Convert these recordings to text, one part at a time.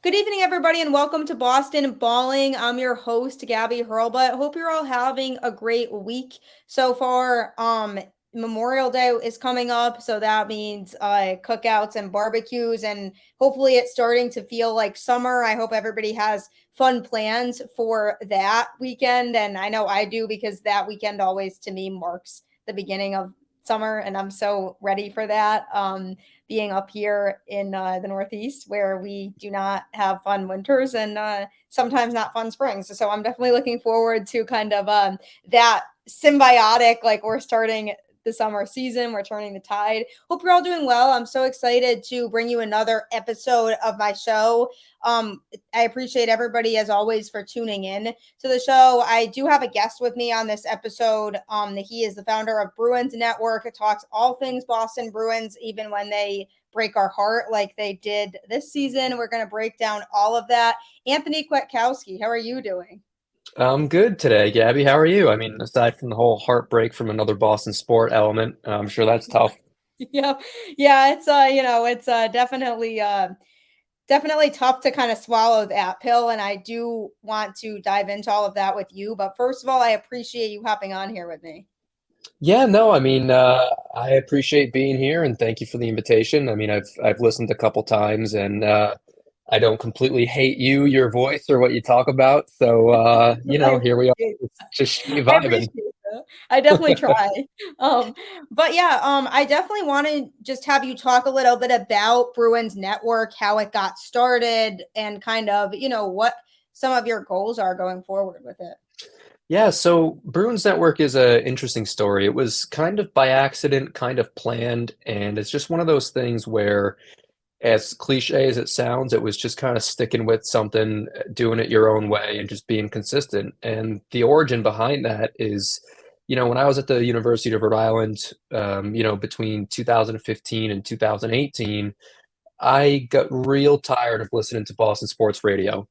Good evening, everybody, and welcome to Boston Balling. I'm your host, Gabby Hurlbut. Hope you're all having a great week so far. Memorial Day is coming up, so that means cookouts and barbecues, and hopefully it's starting to feel like summer. I hope everybody has fun plans for that weekend, and I know I do because that weekend always, to me, marks the beginning of summer, and I'm so ready for that. Being up here in the Northeast where we do not have fun winters and sometimes not fun springs. So I'm definitely looking forward to kind of that symbiotic, like we're starting the summer season, we're turning the tide. Hope you're all doing well. I'm so excited to bring you another episode of my show. I appreciate everybody as always for tuning in to the show. I do have a guest with me on this episode. He is the founder of Bruins Network. It talks all things Boston Bruins, even when they break our heart like they did this season. We're going to break down all of that. Anthony Kwetkowski, how are you doing? I'm good today, Gabby. How are you? I mean, aside from the whole heartbreak from another Boston sport element, I'm sure that's tough. Yeah, yeah, it's it's definitely tough to kind of swallow that pill, and I do want to dive into all of that with you. But first of all, I appreciate you hopping on here with me. Yeah, no, I mean, I appreciate being here and thank you for the invitation. I mean, I've listened a couple times and I don't completely hate you, your voice, or what you talk about. So, I here we are, appreciate just me I vibing. appreciate that. I definitely try. Um, but yeah, I definitely want to just have you talk a little bit about Bruins Network, how it got started, and kind of, what some of your goals are going forward with it. Yeah, so Bruins Network is a interesting story. It was kind of by accident, kind of planned, and it's just one of those things where as cliche as it sounds, it was just kind of sticking with something, doing it your own way, and just being consistent. And the origin behind that is, when I was at the University of Rhode Island, between 2015 and 2018, I got real tired of listening to Boston sports radio.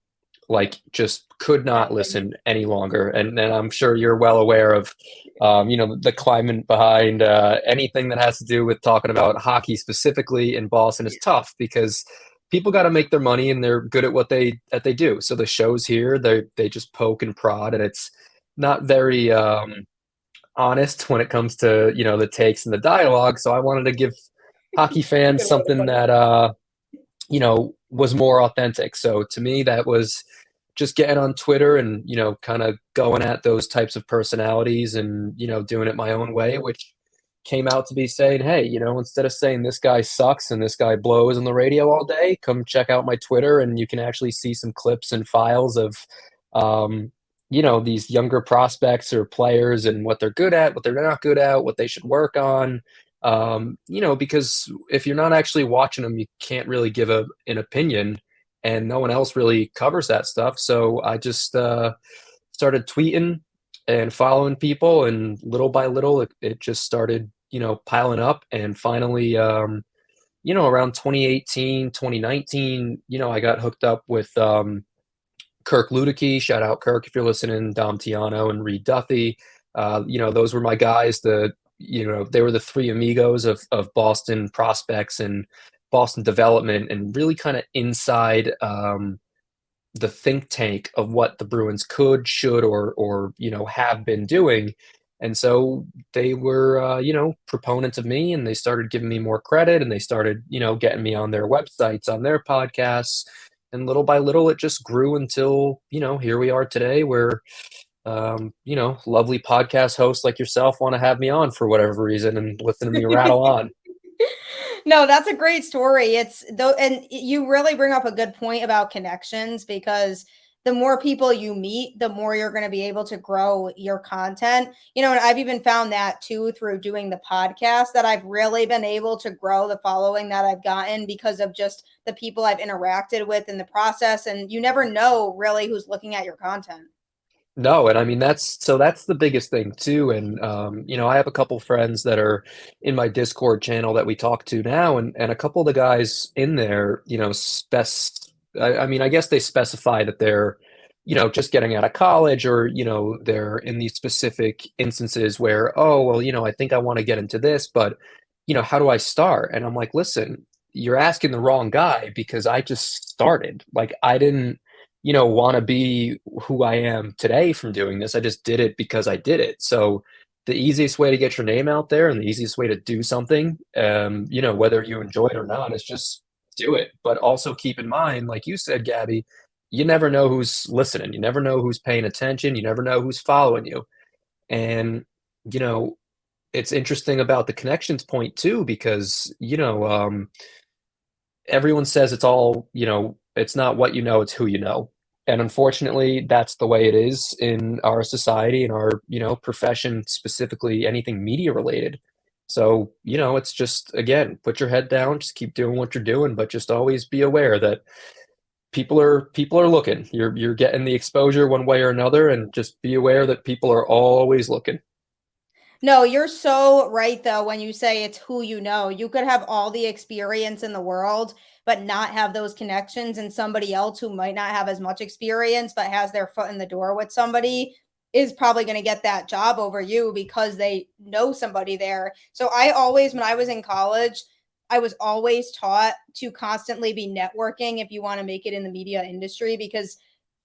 Like, just could not listen any longer. And I'm sure you're well aware of, the climate behind anything that has to do with talking about hockey specifically in Boston is tough because people got to make their money and they're good at what they do. So the shows here, they just poke and prod, and it's not very honest when it comes to the takes and the dialogue. So I wanted to give hockey fans Good way to something put it. that was more authentic. So to me, that was just getting on Twitter and, kind of going at those types of personalities and, doing it my own way, which came out to be saying, hey, instead of saying this guy sucks and this guy blows on the radio all day, come check out my Twitter and you can actually see some clips and files of, um, these younger prospects or players and what they're good at, what they're not good at, what they should work on. Because if you're not actually watching them, you can't really give an opinion, and no one else really covers that stuff. So I just started tweeting and following people, and little by little, it just started, piling up. And finally, around 2018, 2019, I got hooked up with Kirk Luedeke. Shout out Kirk if you're listening, Dom Tiano and Reed Duffy. Those were my guys. They were the three amigos of Boston prospects and Boston development, and really kind of inside the think tank of what the Bruins could, should, or have been doing. And so they were, proponents of me, and they started giving me more credit, and they started, getting me on their websites, on their podcasts, and little by little, it just grew until, here we are today, where lovely podcast hosts like yourself want to have me on for whatever reason and listen to me rattle on. No, that's a great story. It's though, and you really bring up a good point about connections because the more people you meet, the more you're going to be able to grow your content. And I've even found that too through doing the podcast that I've really been able to grow the following that I've gotten because of just the people I've interacted with in the process. And you never know really who's looking at your content. No, and I mean that's the biggest thing too. And I have a couple friends that are in my Discord channel that we talk to now, and a couple of the guys in there, I mean, I guess they specify that they're, just getting out of college, or, they're in these specific instances where, oh, well, I think I want to get into this, but how do I start? And I'm like, listen, you're asking the wrong guy because I just started. Like I didn't, want to be who I am today from doing this. I just did it because I did it. So the easiest way to get your name out there and the easiest way to do something, whether you enjoy it or not, is just do it. But also keep in mind, like you said, Gabby, you never know who's listening. You never know who's paying attention. You never know who's following you. And, you know, it's interesting about the connections point too, because, everyone says it's all, it's not what you know, it's who you know. And unfortunately, that's the way it is in our society and our, profession, specifically anything media related. So, it's just, again, put your head down, just keep doing what you're doing, but just always be aware that people are looking. You're getting the exposure one way or another, and just be aware that people are always looking. No, you're so right though when you say it's who you know. You could have all the experience in the world, but not have those connections, and somebody else who might not have as much experience but has their foot in the door with somebody is probably going to get that job over you because they know somebody there. So I always, when I was in college, I was always taught to constantly be networking if you want to make it in the media industry, because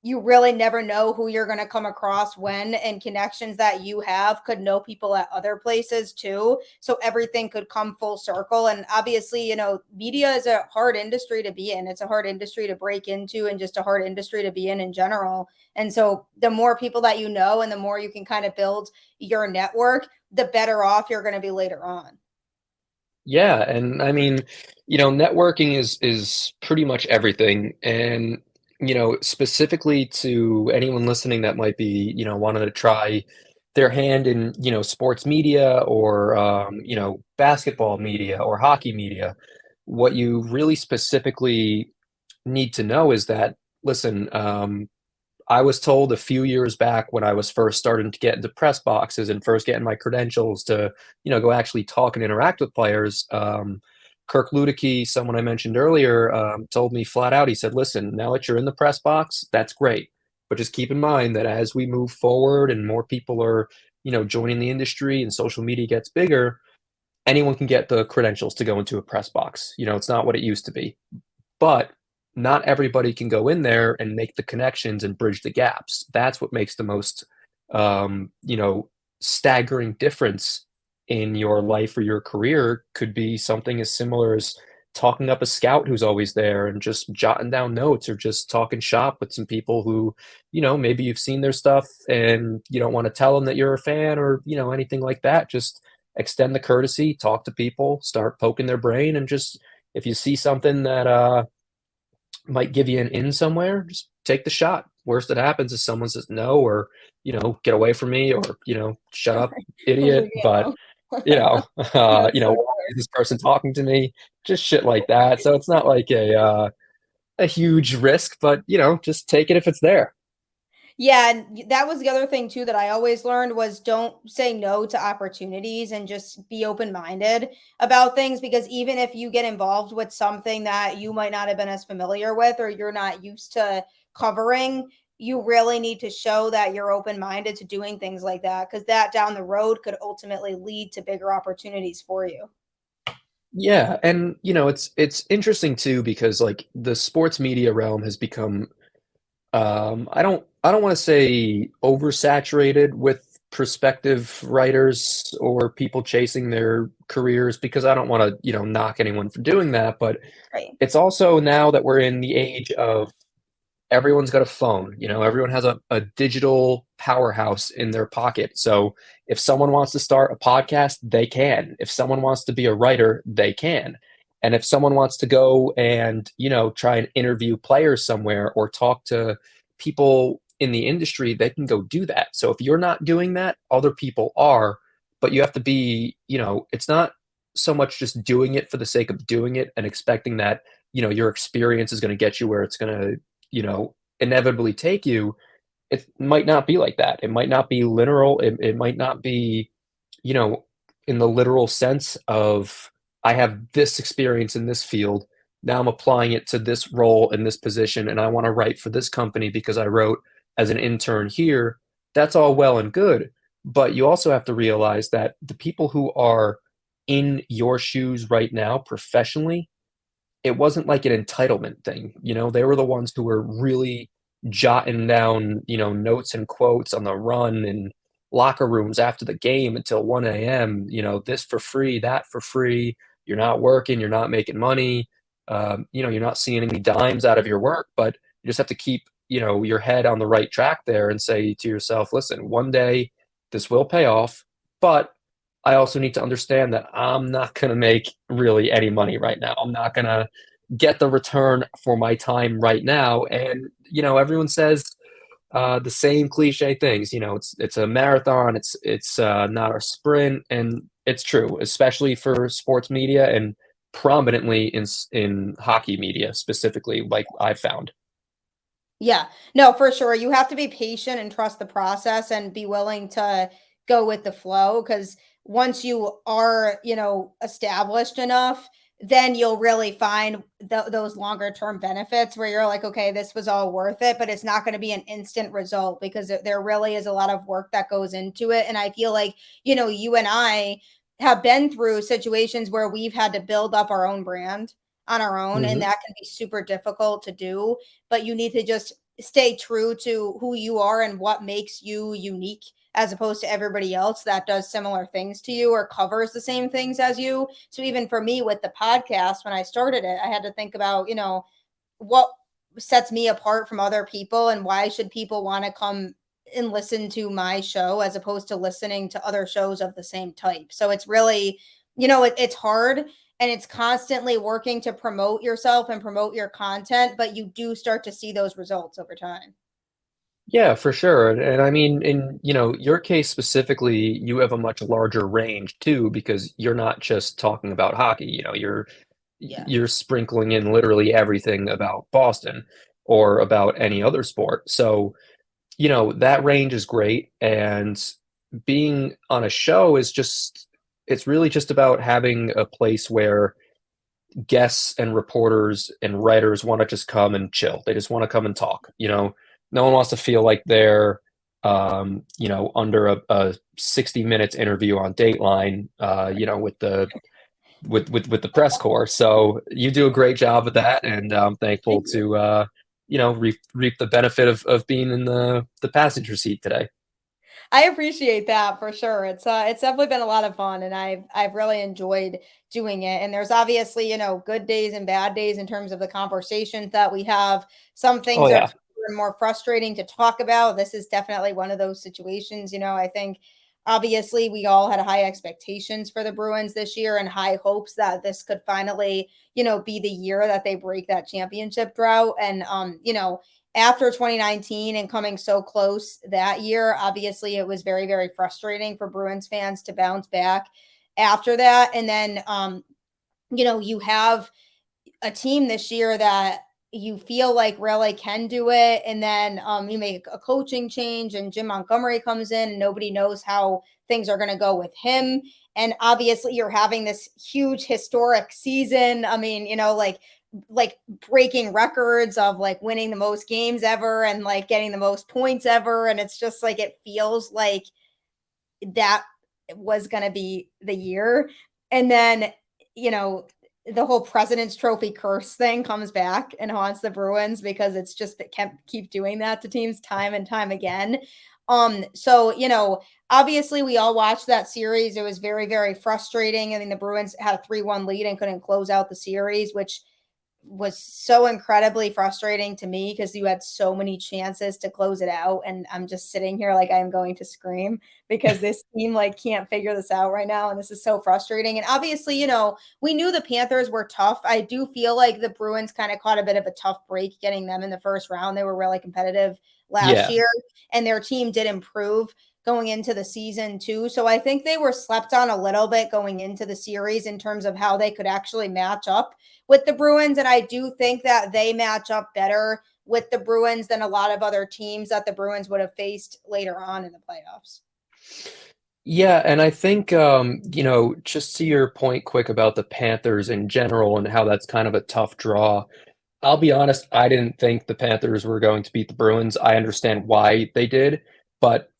you really never know who you're going to come across when, and connections that you have could know people at other places too. So everything could come full circle. And obviously, media is a hard industry to be in. It's a hard industry to break into, and just a hard industry to be in general. And so the more people that you know and the more you can kind of build your network, the better off you're going to be later on. Yeah, and I mean, networking is pretty much everything. And, specifically to anyone listening that might be, wanting to try their hand in, sports media or basketball media or hockey media, what you really specifically need to know is that, listen, I was told a few years back when I was first starting to get into press boxes and first getting my credentials to, go actually talk and interact with players. Kirk Luedeke, someone I mentioned earlier, told me flat out, he said, listen, now that you're in the press box, that's great. But just keep in mind that as we move forward and more people are, joining the industry and social media gets bigger, anyone can get the credentials to go into a press box. It's not what it used to be. But not everybody can go in there and make the connections and bridge the gaps. That's what makes the most, um, you know, staggering difference in your life or your career. Could be something as similar as talking up a scout who's always there and just jotting down notes, or just talking shop with some people who, maybe you've seen their stuff and you don't want to tell them that you're a fan, or, anything like that. Just extend the courtesy, talk to people, start poking their brain, and just if you see something that might give you an in somewhere, just take the shot. Worst that happens is someone says no, or get away from me, or shut up, Leave idiot. me But alone. That's so why is this person talking to me? Just shit like that. So it's not like a huge risk, but just take it if it's there. Yeah, and that was the other thing too that I always learned was don't say no to opportunities, and just be open-minded about things, because even if you get involved with something that you might not have been as familiar with or you're not used to covering, you really need to show that you're open-minded to doing things like that, because that down the road could ultimately lead to bigger opportunities for you. Yeah, and it's interesting too, because like the sports media realm has become, I don't want to say oversaturated with prospective writers or people chasing their careers, because I don't want to, knock anyone for doing that. But Right. it's also now that we're in the age of everyone's got a phone, everyone has a digital powerhouse in their pocket. So if someone wants to start a podcast, they can. If someone wants to be a writer, they can. And if someone wants to go and, try and interview players somewhere or talk to people in the industry, they can go do that. So if you're not doing that, other people are, but you have to be, it's not so much just doing it for the sake of doing it and expecting that, your experience is going to get you where it's going to, inevitably take you. It might not be like that. It might not be literal. It might not be, you know, in the literal sense of I have this experience in this field. Now I'm applying it to this role in this position, and I want to write for this company because I wrote as an intern here. That's all well and good. But you also have to realize that the people who are in your shoes right now professionally, it wasn't like an entitlement thing. They were the ones who were really jotting down, notes and quotes on the run and locker rooms after the game until 1 a.m., this for free, that for free. You're not working, you're not making money. You're not seeing any dimes out of your work, but you just have to keep, your head on the right track there and say to yourself, listen, one day this will pay off, but I also need to understand that I'm not going to make really any money right now. I'm not going to get the return for my time right now. And, everyone says the same cliche things. It's a marathon. It's not a sprint, and it's true, especially for sports media and prominently in hockey media specifically, like I've found. Yeah, no, for sure. You have to be patient and trust the process and be willing to go with the flow because once you are, established enough, then you'll really find those longer term benefits where you're like, okay, this was all worth it, but it's not going to be an instant result because there really is a lot of work that goes into it. And I feel like, you and I have been through situations where we've had to build up our own brand on our own, and Hmm. that can be super difficult to do, but you need to just stay true to who you are and what makes you unique as opposed to everybody else that does similar things to you or covers the same things as you. So even for me with the podcast, when I started it, I had to think about, what sets me apart from other people and why should people want to come and listen to my show as opposed to listening to other shows of the same type. So it's really, it's hard and it's constantly working to promote yourself and promote your content, but you do start to see those results over time. Yeah, for sure. And I mean, in your case specifically, you have a much larger range too, because you're not just talking about hockey. Yeah. You're sprinkling in literally everything about Boston or about any other sport. So, that range is great. And being on a show is it's really just about having a place where guests and reporters and writers want to just come and chill. They just want to come and talk. No one wants to feel like they're, under a 60 minutes interview on Dateline, with the press corps. So you do a great job with that, and I'm thankful Thank you. to reap the benefit of being in the passenger seat today. I appreciate that for sure. It's definitely been a lot of fun and I've really enjoyed doing it. And there's obviously, good days and bad days in terms of the conversations that we have. Some Oh things are yeah, tougher and more frustrating to talk about. This is definitely one of those situations, I think obviously we all had high expectations for the Bruins this year and high hopes that this could finally, be the year that they break that championship drought. And after 2019 and coming so close that year, obviously it was very, very frustrating for Bruins fans to bounce back after that. And then, you have a team this year that you feel like really can do it. And then you make a coaching change and Jim Montgomery comes in and nobody knows how things are going to go with him. And obviously you're having this huge historic season. I mean, like breaking records of like winning the most games ever and like getting the most points ever. And it's just like it feels like that was going to be the year. And then, you know, the whole President's Trophy curse thing comes back and haunts the Bruins because it's just it can't keep doing that to teams time and time again. So obviously we all watched that series. It was very, very frustrating. I mean, the Bruins had a 3-1 lead and couldn't close out the series, which was so incredibly frustrating to me because you had so many chances to close it out and I'm just sitting here like I'm going to scream because this team like can't figure this out right now and this is so frustrating. And obviously, we knew the Panthers were tough. I do feel like the Bruins kind of caught a bit of a tough break getting them in the first round. They were really competitive last yeah. year and their team did improve going into the season too. So I think they were slept on a little bit going into the series in terms of how they could actually match up with the Bruins. And I do think that they match up better with the Bruins than a lot of other teams that the Bruins would have faced later on in the playoffs. Yeah, and I think just to your point quick about the Panthers in general and how that's kind of a tough draw. I'll be honest, I didn't think the Panthers were going to beat the Bruins. I understand why they did, but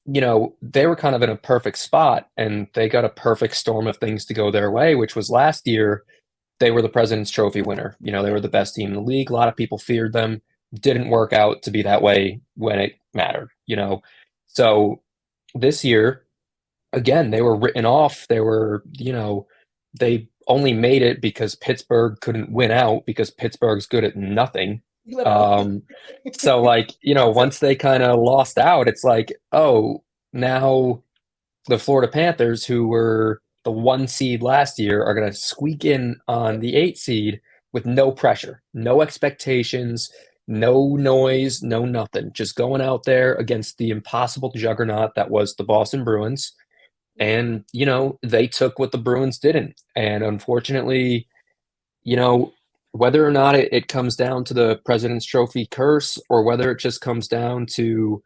they were kind of in a perfect spot and they got a perfect storm of things to go their way, which was last year they were the President's Trophy winner. They were the best team in the league. A lot of people feared them. Didn't work out to be that way when it mattered. So this year, again, they were written off. They only made it because Pittsburgh couldn't win out because Pittsburgh's good at nothing. Literally. Um, so once they kind of lost out, it's like, oh, now the Florida Panthers, who were the 1 seed last year, are going to squeak in on the 8 seed with no pressure, no expectations, no noise, no nothing. Just going out there against the impossible juggernaut that was the Boston Bruins. And, they took what the Bruins didn't. And unfortunately, you know, whether or not it comes down to the President's Trophy curse or whether it just comes down to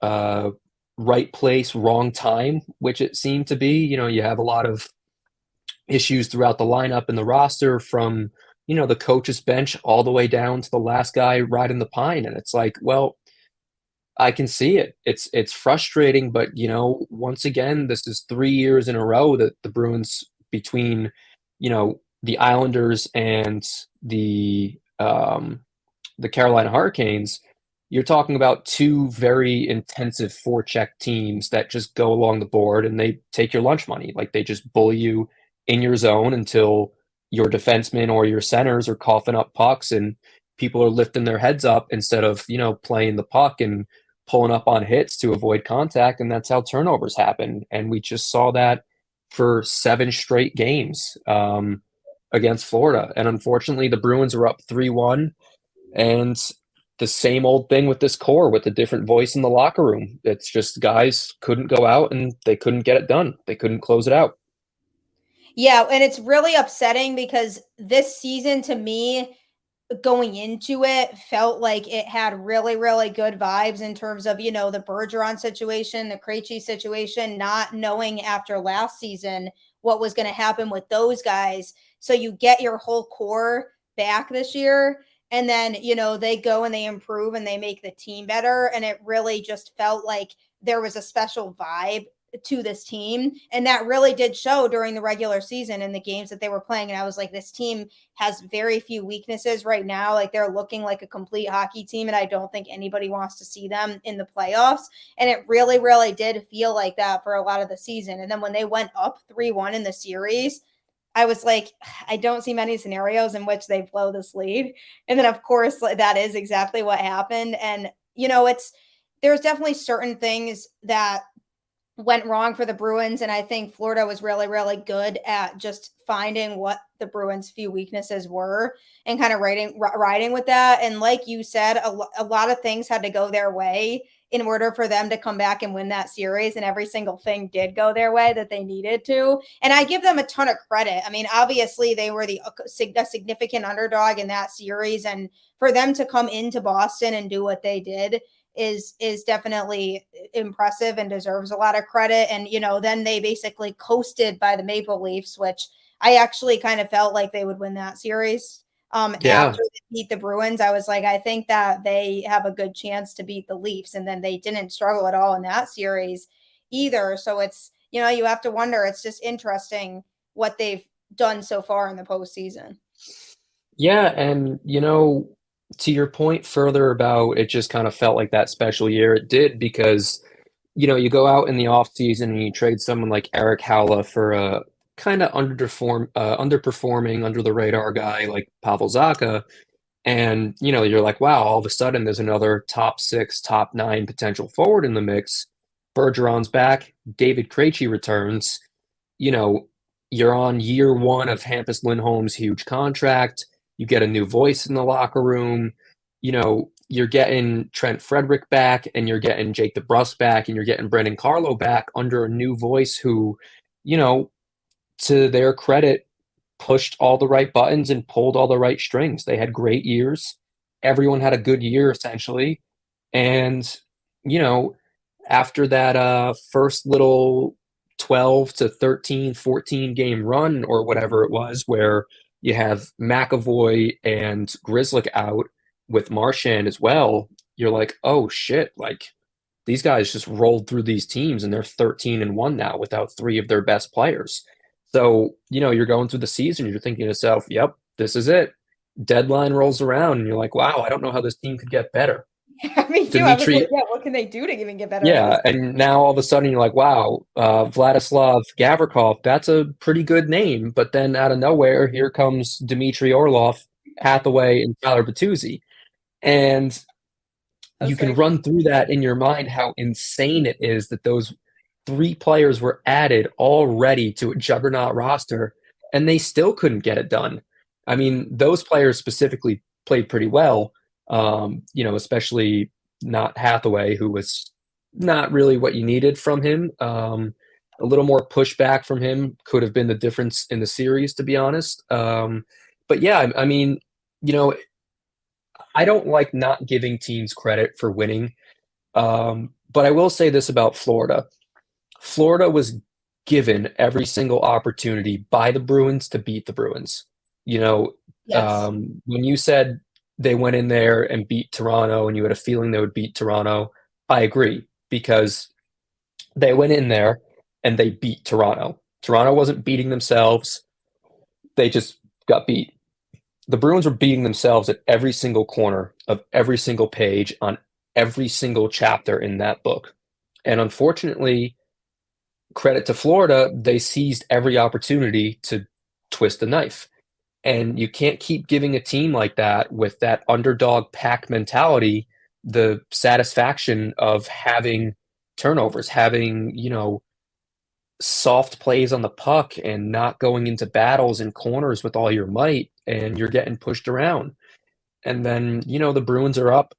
uh, right place, wrong time, which it seemed to be. You have a lot of issues throughout the lineup and the roster from, the coach's bench all the way down to the last guy riding the pine. And it's like, well, I can see it. It's frustrating, but once again, this is 3 years in a row that the Bruins between, the Islanders and the Carolina Hurricanes, you're talking about two very intensive forecheck teams that just go along the board and they take your lunch money. Like they just bully you in your zone until your defensemen or your centers are coughing up pucks and people are lifting their heads up instead of, playing the puck and pulling up on hits to avoid contact. And that's how turnovers happen. And we just saw that for 7 straight games against Florida. And unfortunately, the Bruins are up 3-1. And the same old thing with this core with a different voice in the locker room. It's just guys couldn't go out and they couldn't get it done. They couldn't close it out. Yeah, and it's really upsetting because this season to me going into it felt like it had really, really good vibes in terms of, the Bergeron situation, the Krejci situation, not knowing after last season what was going to happen with those guys. So you get your whole core back this year. And then, they go and they improve and they make the team better. And it really just felt like there was a special vibe to this team. And that really did show during the regular season and the games that they were playing. And I was like, this team has very few weaknesses right now. Like they're looking like a complete hockey team. And I don't think anybody wants to see them in the playoffs. And it really, really did feel like that for a lot of the season. And then when they went up 3-1 in the series, I was like, I don't see many scenarios in which they blow this lead. And then, of course, that is exactly what happened. And, there's definitely certain things that went wrong for the Bruins. And I think Florida was really, really good at just finding what the Bruins' few weaknesses were and kind of riding with that. And like you said, a lot of things had to go their way in order for them to come back and win that series. And every single thing did go their way that they needed to. And I give them a ton of credit. I mean, obviously they were a significant underdog in that series. And for them to come into Boston and do what they did is definitely impressive and deserves a lot of credit. And, then they basically coasted by the Maple Leafs, which I actually kind of felt like they would win that series. Yeah. After they beat the Bruins, I was like, I think that they have a good chance to beat the Leafs. And then they didn't struggle at all in that series either. So it's, you have to wonder, it's just interesting what they've done so far in the postseason. Yeah. And, to your point further about it just kind of felt like that special year, it did because, you go out in the offseason and you trade someone like Eric Howla for a kind of underperforming, under the radar guy like Pavel Zacha. And, you're like, wow, all of a sudden there's another top 6, top 9 potential forward in the mix. Bergeron's back. David Krejci returns. You're on year 1 of Hampus Lindholm's huge contract. You get a new voice in the locker room. You're getting Trent Frederick back and you're getting Jake DeBrusk back and you're getting Brendan Carlo back under a new voice who, to their credit, pushed all the right buttons and pulled all the right strings. They had great years. Everyone had a good year, essentially. And, after that first little 12 to 13, 14 game run or whatever it was, where you have McAvoy and Grzelcyk out with Marchand as well, you're like, oh shit, like these guys just rolled through these teams and they're 13-1 now without 3 of their best players. So, you're going through the season, you're thinking to yourself, yep, this is it. Deadline rolls around, and you're like, wow, I don't know how this team could get better. Me too. I was like, Dimitri, yeah, what can they do to even get better at this? yeah, and now all of a sudden you're like, wow, Vladislav Gavrikov, that's a pretty good name. But then out of nowhere, here comes Dmitry Orlov, Hathaway, and Tyler Bertuzzi. And I you was can like, run through that in your mind how insane it is that those three players were added already to a juggernaut roster, and they still couldn't get it done. I mean, those players specifically played pretty well, especially not Hathaway, who was not really what you needed from him. A little more pushback from him could have been the difference in the series, to be honest. But yeah, I mean, you know, I don't like not giving teams credit for winning. But I will say this about Florida. Florida was given every single opportunity by the Bruins to beat the Bruins. You know, yes. when you said they went in there and beat Toronto and you had a feeling they would beat Toronto, I agree because they went in there and they beat Toronto. Toronto wasn't beating themselves, they just got beat. The Bruins were beating themselves at every single corner of every single page on every single chapter in that book. And unfortunately, credit to Florida, they seized every opportunity to twist the knife. And you can't keep giving a team like that with that underdog pack mentality the satisfaction of having turnovers, having, soft plays on the puck and not going into battles and corners with all your might and you're getting pushed around. And then, the Bruins are up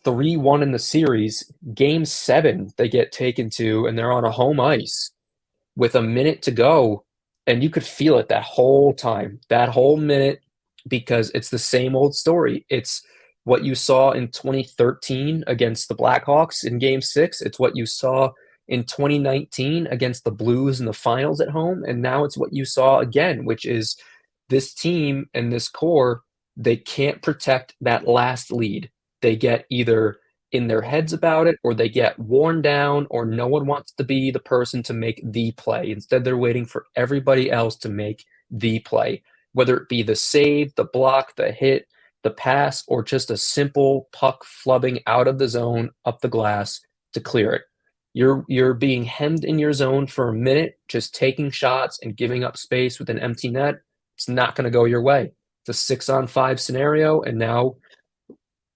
3-1 in the series. Game 7, they get taken to, and they're on a home ice with a minute to go. And you could feel it that whole time, that whole minute, because it's the same old story. It's what you saw in 2013 against the Blackhawks in game 6. It's what you saw in 2019 against the Blues in the finals at home. And now it's what you saw again, which is this team and this core, they can't protect that last lead. They get either in their heads about it or they get worn down or no one wants to be the person to make the play. Instead, they're waiting for everybody else to make the play, whether it be the save, the block, the hit, the pass, or just a simple puck flubbing out of the zone up the glass to clear it. You're being hemmed in your zone for a minute, just taking shots and giving up space with an empty net. It's not going to go your way. It's a 6-on-5 scenario, and now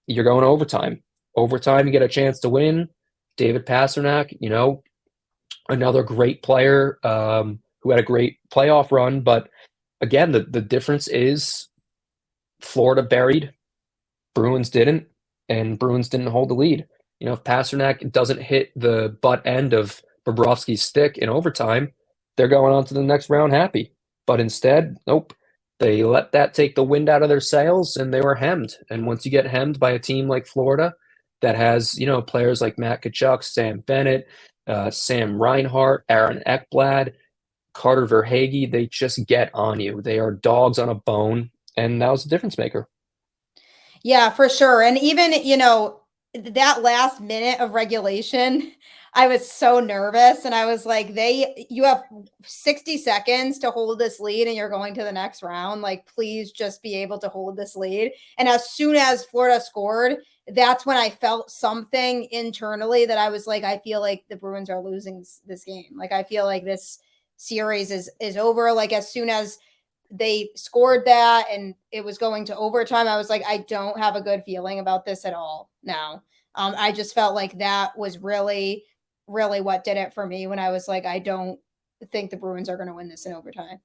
you're going overtime. Overtime, you get a chance to win. David Pastrnak, another great player who had a great playoff run. But again, the difference is Florida buried, Bruins didn't, and Bruins didn't hold the lead. If Pastrnak doesn't hit the butt end of Bobrovsky's stick in overtime, they're going on to the next round happy. But instead, nope. They let that take the wind out of their sails, and they were hemmed. And once you get hemmed by a team like Florida that has, players like Matt Tkachuk, Sam Bennett, Sam Reinhart, Aaron Ekblad, Carter Verhaeghe, they just get on you. They are dogs on a bone, and that was a difference maker. Yeah, for sure. And even, that last minute of regulation, I was so nervous and I was like, you have 60 seconds to hold this lead and you're going to the next round. Like, please just be able to hold this lead. And as soon as Florida scored, that's when I felt something internally that I was like, I feel like the Bruins are losing this game. Like, I feel like this series is over. Like, as soon as they scored that and it was going to overtime, I was like, I don't have a good feeling about this at all now. I just felt like that was really, really what did it for me when I was like, I don't think the Bruins are going to win this in overtime.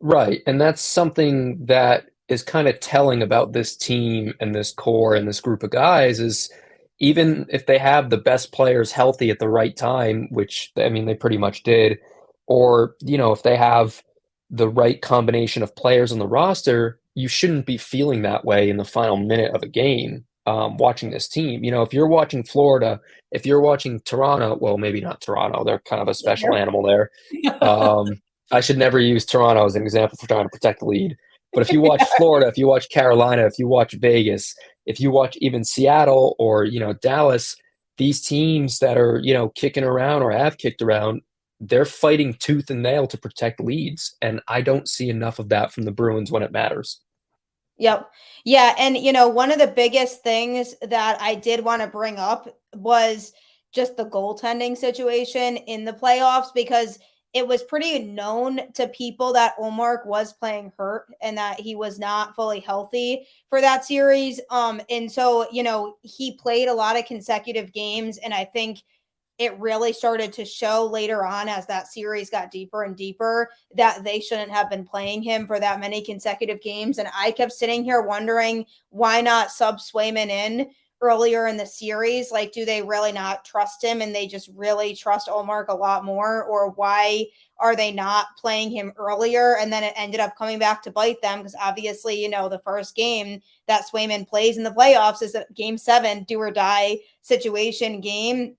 Right. And that's something that is kind of telling about this team and this core and this group of guys is even if they have the best players healthy at the right time, which I mean, they pretty much did, or, if they have the right combination of players on the roster, you shouldn't be feeling that way in the final minute of a game watching this team. If you're watching Florida, if you're watching Toronto, well, maybe not Toronto, they're kind of a special animal there. I should never use Toronto as an example for trying to protect the lead. But if you watch Florida, if you watch Carolina, if you watch Vegas, if you watch even Seattle or, Dallas, these teams that are, kicking around or have kicked around, they're fighting tooth and nail to protect leads, and I don't see enough of that from the Bruins when it matters. Yep. Yeah, and one of the biggest things that I did want to bring up was just the goaltending situation in the playoffs because it was pretty known to people that Olmark was playing hurt and that he was not fully healthy for that series. And so, he played a lot of consecutive games, and I think it really started to show later on as that series got deeper and deeper that they shouldn't have been playing him for that many consecutive games. And I kept sitting here wondering why not sub Swayman in earlier in the series? Like, do they really not trust him and they just really trust Olmark a lot more? Or why are they not playing him earlier? And then it ended up coming back to bite them because obviously, the first game that Swayman plays in the playoffs is a game 7, do or die situation game.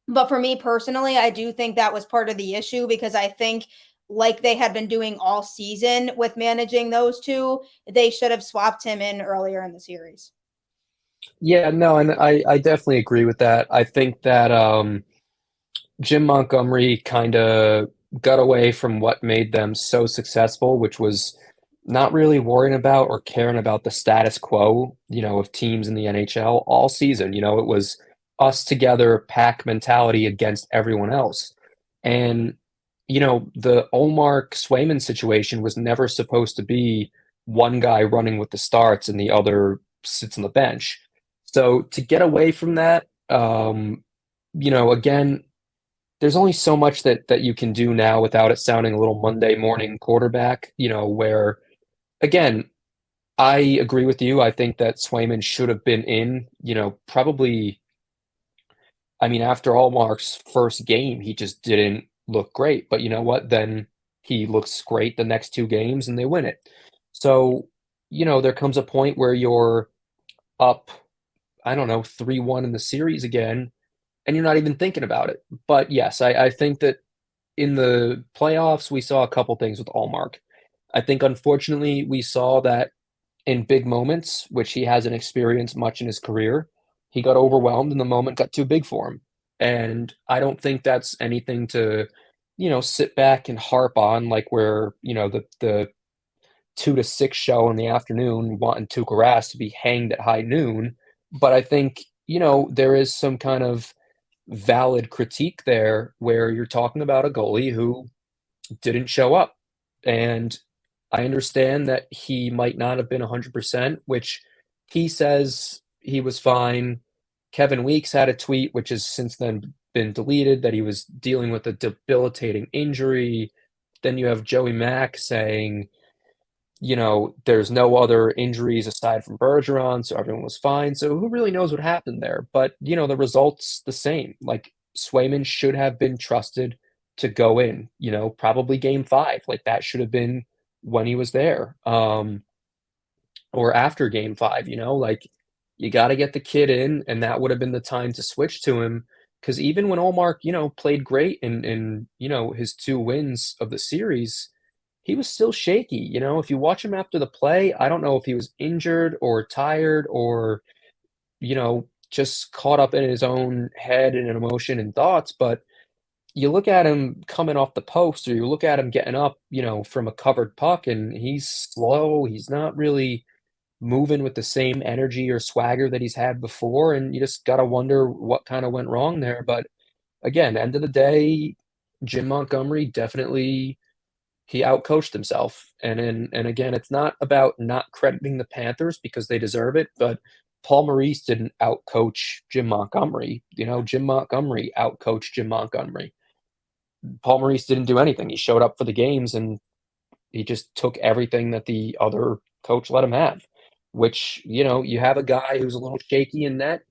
But for me personally, I do think that was part of the issue because I think, like they had been doing all season with managing those two, they should have swapped him in earlier in the series. Yeah, no, and I definitely agree with that. I think that Jim Montgomery kind of got away from what made them so successful, which was not really worrying about or caring about the status quo, of teams in the NHL all season. It was us together, pack mentality against everyone else. And, the Omar Swayman situation was never supposed to be one guy running with the starts and the other sits on the bench. So to get away from that, again, there's only so much that you can do now without it sounding a little Monday morning quarterback, where again, I agree with you. I think that Swayman should have been in, probably, I mean, after Allmark's first game, he just didn't look great. But you know what? Then he looks great the next 2 games and they win it. So, there comes a point where you're up, I don't know, 3-1 in the series again, and you're not even thinking about it. But yes, I think that in the playoffs, we saw a couple things with Allmark. I think, unfortunately, we saw that in big moments, which he hasn't experienced much in his career, he got overwhelmed and the moment got too big for him. And I don't think that's anything to, sit back and harp on like we're, the 2 to 6 show in the afternoon wanting Tuukka Rask to be hanged at high noon. But I think, there is some kind of valid critique there where you're talking about a goalie who didn't show up. And I understand that he might not have been 100%, which he says he was fine. Kevin Weeks had a tweet, which has since then been deleted, that he was dealing with a debilitating injury. Then you have Joey Mack saying, there's no other injuries aside from Bergeron, so everyone was fine. So who really knows what happened there? But, the result's the same. Like, Swayman should have been trusted to go in, probably game 5. Like, that should have been when he was there. Or after game 5, like, you got to get the kid in, and that would have been the time to switch to him. Because even when Olmark, played great in his 2 wins of the series, he was still shaky. If you watch him after the play, I don't know if he was injured or tired or, just caught up in his own head and emotion and thoughts. But you look at him coming off the post or you look at him getting up, from a covered puck and he's slow. He's not really moving with the same energy or swagger that he's had before. And you just got to wonder what kind of went wrong there. But again, end of the day, Jim Montgomery definitely he outcoached himself. And again, it's not about not crediting the Panthers because they deserve it, but Paul Maurice didn't outcoach Jim Montgomery. Jim Montgomery outcoached Jim Montgomery. Paul Maurice didn't do anything. He showed up for the games and he just took everything that the other coach let him have. Which, you have a guy who's a little shaky in net.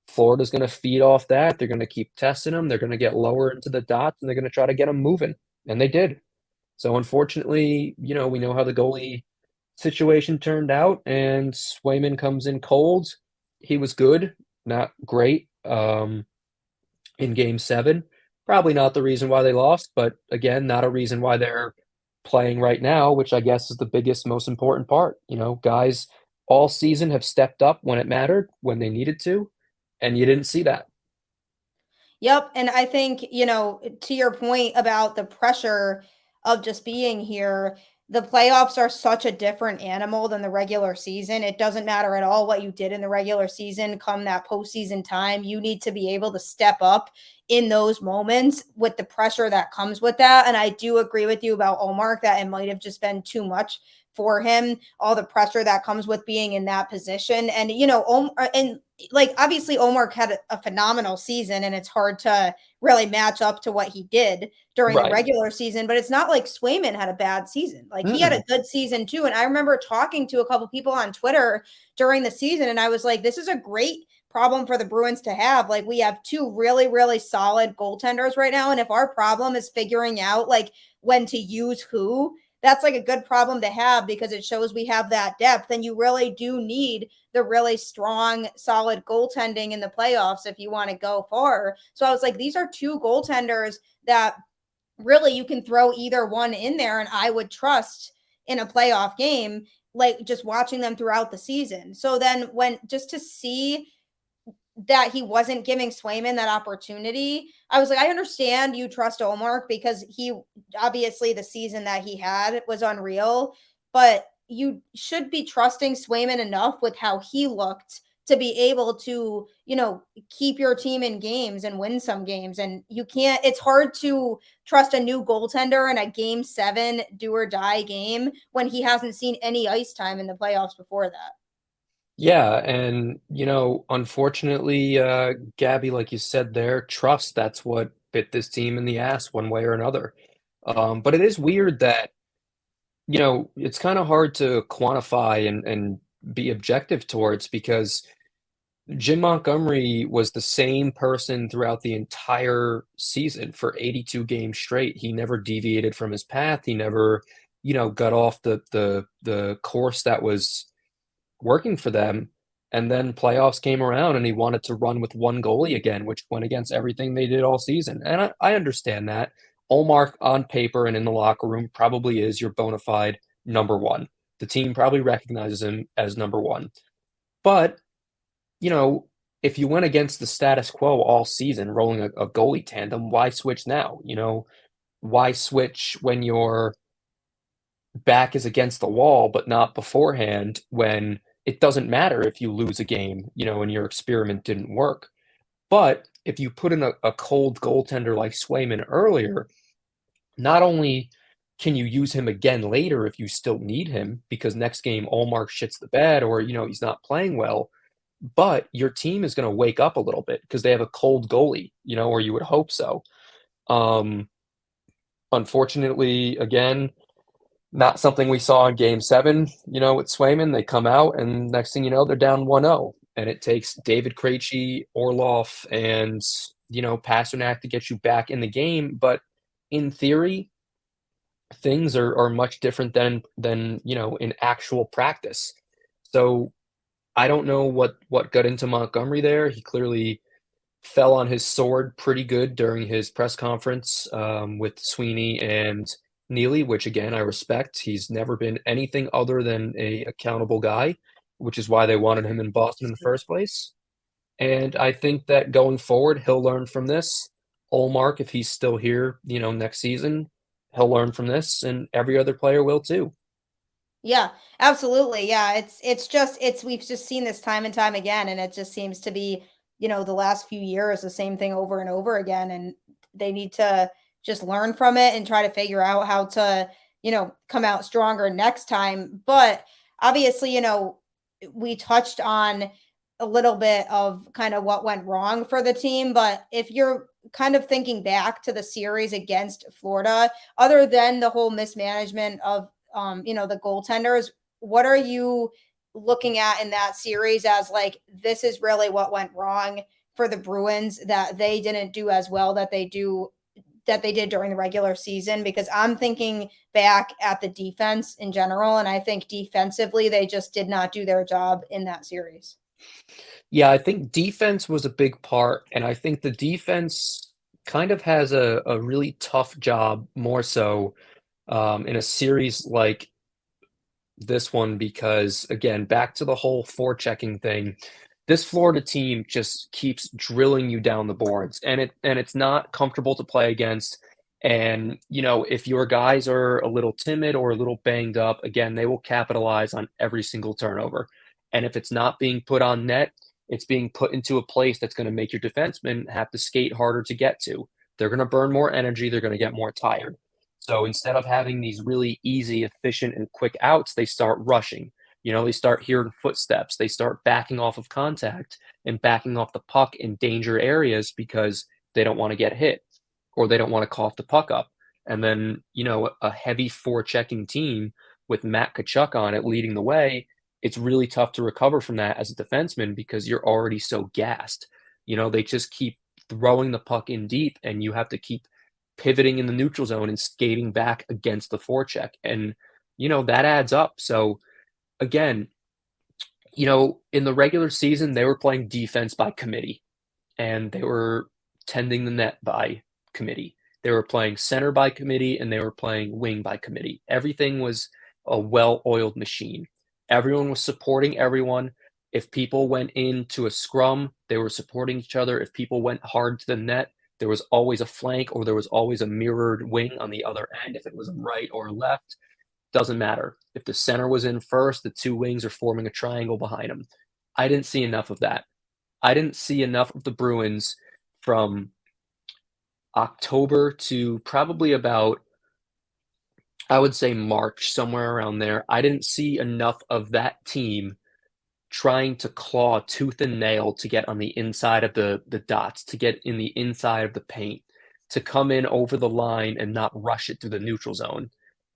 Florida's going to feed off that. They're going to keep testing him. They're going to get lower into the dots and they're going to try to get him moving. And they did. So unfortunately, we know how the goalie situation turned out, and Swayman comes in cold. He was good, not great, in game 7. Probably not the reason why they lost, but again, not a reason why they're playing right now, which I guess is the biggest, most important part. Guys all season have stepped up when it mattered, when they needed to, and you didn't see that. Yep. And I think, to your point about the pressure of just being here, the playoffs are such a different animal than the regular season. It doesn't matter at all what you did in the regular season. Come that postseason time, you need to be able to step up in those moments with the pressure that comes with that. And I do agree with you about Omar that it might have just been too much for him, all the pressure that comes with being in that position. And, and like obviously Omar had a phenomenal season and it's hard to really match up to what he did during the Right. regular season, but it's not like Swayman had a bad season. Like he had a Mm-mm. good season too. And I remember talking to a couple people on Twitter during the season and I was like, this is a great problem for the Bruins to have. Like we have two really, really solid goaltenders right now. And if our problem is figuring out like when to use who, that's like a good problem to have because it shows we have that depth. And you really do need the really strong, solid goaltending in the playoffs if you want to go far. So I was like, these are two goaltenders that really you can throw either one in there, and I would trust in a playoff game, like just watching them throughout the season. So then when just to see that he wasn't giving Swayman that opportunity. I was like, I understand you trust Omar because he obviously the season that he had was unreal, but you should be trusting Swayman enough with how he looked to be able to, keep your team in games and win some games. And you can't, it's hard to trust a new goaltender in a game 7 do or die game when he hasn't seen any ice time in the playoffs before that. Yeah, and unfortunately, Gabby, like you said there, trust, that's what bit this team in the ass one way or another. But it is weird that, it's kind of hard to quantify and be objective towards because Jim Montgomery was the same person throughout the entire season for 82 games straight. He never deviated from his path. He never, got off the course that was working for them. And then playoffs came around and he wanted to run with one goalie again, which went against everything they did all season. And I understand that. Olmark on paper and in the locker room probably is your bona fide number one. The team probably recognizes him as number one. But, you know, if you went against the status quo all season, rolling a goalie tandem, why switch now? Why switch when your back is against the wall, but not beforehand when it doesn't matter if you lose a game, and your experiment didn't work. But if you put in a cold goaltender like Swayman earlier, not only can you use him again later if you still need him because next game Allmark shits the bed or he's not playing well, but your team is going to wake up a little bit because they have a cold goalie, or you would hope so. Um, Unfortunately, again, not something we saw in game 7, with Swayman. They come out, and next thing you know, they're down 1-0. And it takes David Krejci, Orlov, and, Pasternak to get you back in the game. But in theory, things are much different than in actual practice. So I don't know what got into Montgomery there. He clearly fell on his sword pretty good during his press conference with Sweeney and Neely, which again I respect. He's never been anything other than a accountable guy, which is why they wanted him in Boston in the first place. And I think that going forward, he'll learn from this. Olmark, if he's still here, next season, he'll learn from this, and every other player will too. Yeah, absolutely. Yeah, it's just it's we've just seen this time and time again, and it just seems to be, the last few years the same thing over and over again, and they need to just learn from it and try to figure out how to, come out stronger next time. But obviously, we touched on a little bit of kind of what went wrong for the team, but if you're kind of thinking back to the series against Florida, other than the whole mismanagement of the goaltenders, what are you looking at in that series as like this is really what went wrong for the Bruins that they didn't do as well that they did during the regular season? Because I'm thinking back at the defense in general, and I think defensively they just did not do their job in that series. Yeah, I think defense was a big part, and I think the defense kind of has a really tough job more so in a series like this one because, again, back to the whole forechecking thing, this Florida team just keeps drilling you down the boards, and it's not comfortable to play against. And if your guys are a little timid or a little banged up, again, they will capitalize on every single turnover. And if it's not being put on net, it's being put into a place that's going to make your defensemen have to skate harder to get to. They're going to burn more energy. They're going to get more tired. So instead of having these really easy, efficient, and quick outs, they start rushing. They start hearing footsteps. They start backing off of contact and backing off the puck in danger areas because they don't want to get hit or they don't want to cough the puck up. And then, a heavy forechecking team with Matt Tkachuk on it leading the way, it's really tough to recover from that as a defenseman because you're already so gassed. They just keep throwing the puck in deep and you have to keep pivoting in the neutral zone and skating back against the forecheck. And, that adds up. So, again, in the regular season, they were playing defense by committee and they were tending the net by committee. They were playing center by committee and they were playing wing by committee. Everything was a well-oiled machine. Everyone was supporting everyone. If people went into a scrum, they were supporting each other. If people went hard to the net, there was always a flank or there was always a mirrored wing on the other end. If it was a right or a left, doesn't matter. If the center was in first, the two wings are forming a triangle behind them. I didn't see enough of that. I didn't see enough of the Bruins from October to probably about, I would say, March, somewhere around there. I didn't see enough of that team trying to claw tooth and nail to get on the inside of the dots, to get in the inside of the paint, to come in over the line and not rush it through the neutral zone.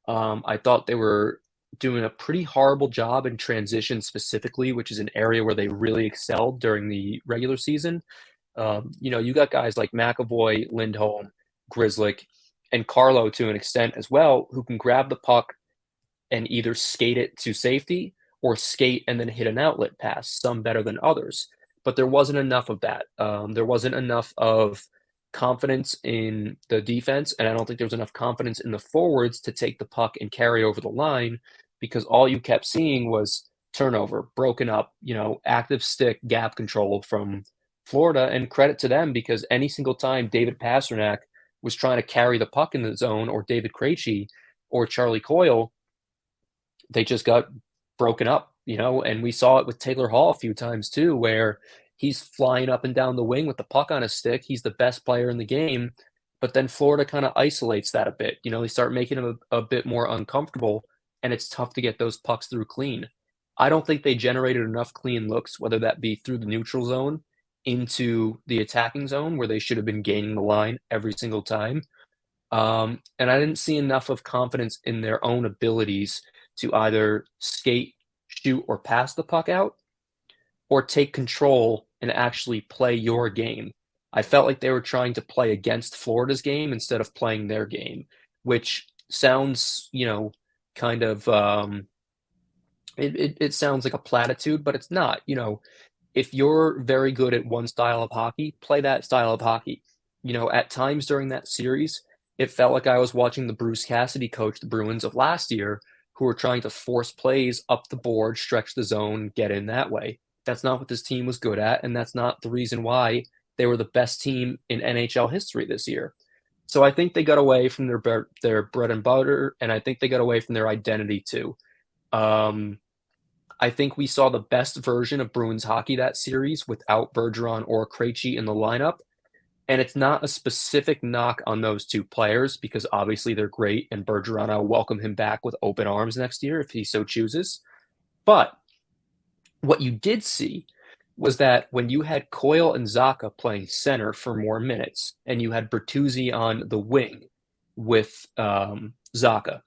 I thought they were doing a pretty horrible job in transition specifically, which is an area where they really excelled during the regular season. You got guys like McAvoy, Lindholm, Grzelcyk, and Carlo to an extent as well, who can grab the puck and either skate it to safety or skate and then hit an outlet pass, some better than others. But there wasn't enough of that. There wasn't enough of confidence in the defense, and I don't think there was enough confidence in the forwards to take the puck and carry over the line because all you kept seeing was turnover, broken up, active stick gap control from Florida. And credit to them because any single time David Pastrnak was trying to carry the puck in the zone or David Krejci or Charlie Coyle, they just got broken up, and we saw it with Taylor Hall a few times too, where he's flying up and down the wing with the puck on his stick. He's the best player in the game, but then Florida kind of isolates that a bit. They start making him a bit more uncomfortable, and it's tough to get those pucks through clean. I don't think they generated enough clean looks, whether that be through the neutral zone into the attacking zone where they should have been gaining the line every single time. And I didn't see enough of confidence in their own abilities to either skate, shoot, or pass the puck out, or take control and actually play your game. I felt like they were trying to play against Florida's game instead of playing their game, which sounds, kind of it sounds like a platitude, but it's not. If you're very good at one style of hockey, play that style of hockey. At times during that series, it felt like I was watching the Bruce Cassidy coach the Bruins of last year, who were trying to force plays up the board, stretch the zone, get in that way. That's not what this team was good at, and that's not the reason why they were the best team in NHL history this year. So I think they got away from their bread and butter, and I think they got away from their identity too. I think we saw the best version of Bruins hockey that series without Bergeron or Krejci in the lineup. And it's not a specific knock on those two players because obviously they're great, and Bergeron, I'll welcome him back with open arms next year if he so chooses. But what you did see was that when you had Coyle and Zacha playing center for more minutes, and you had Bertuzzi on the wing with Zacha,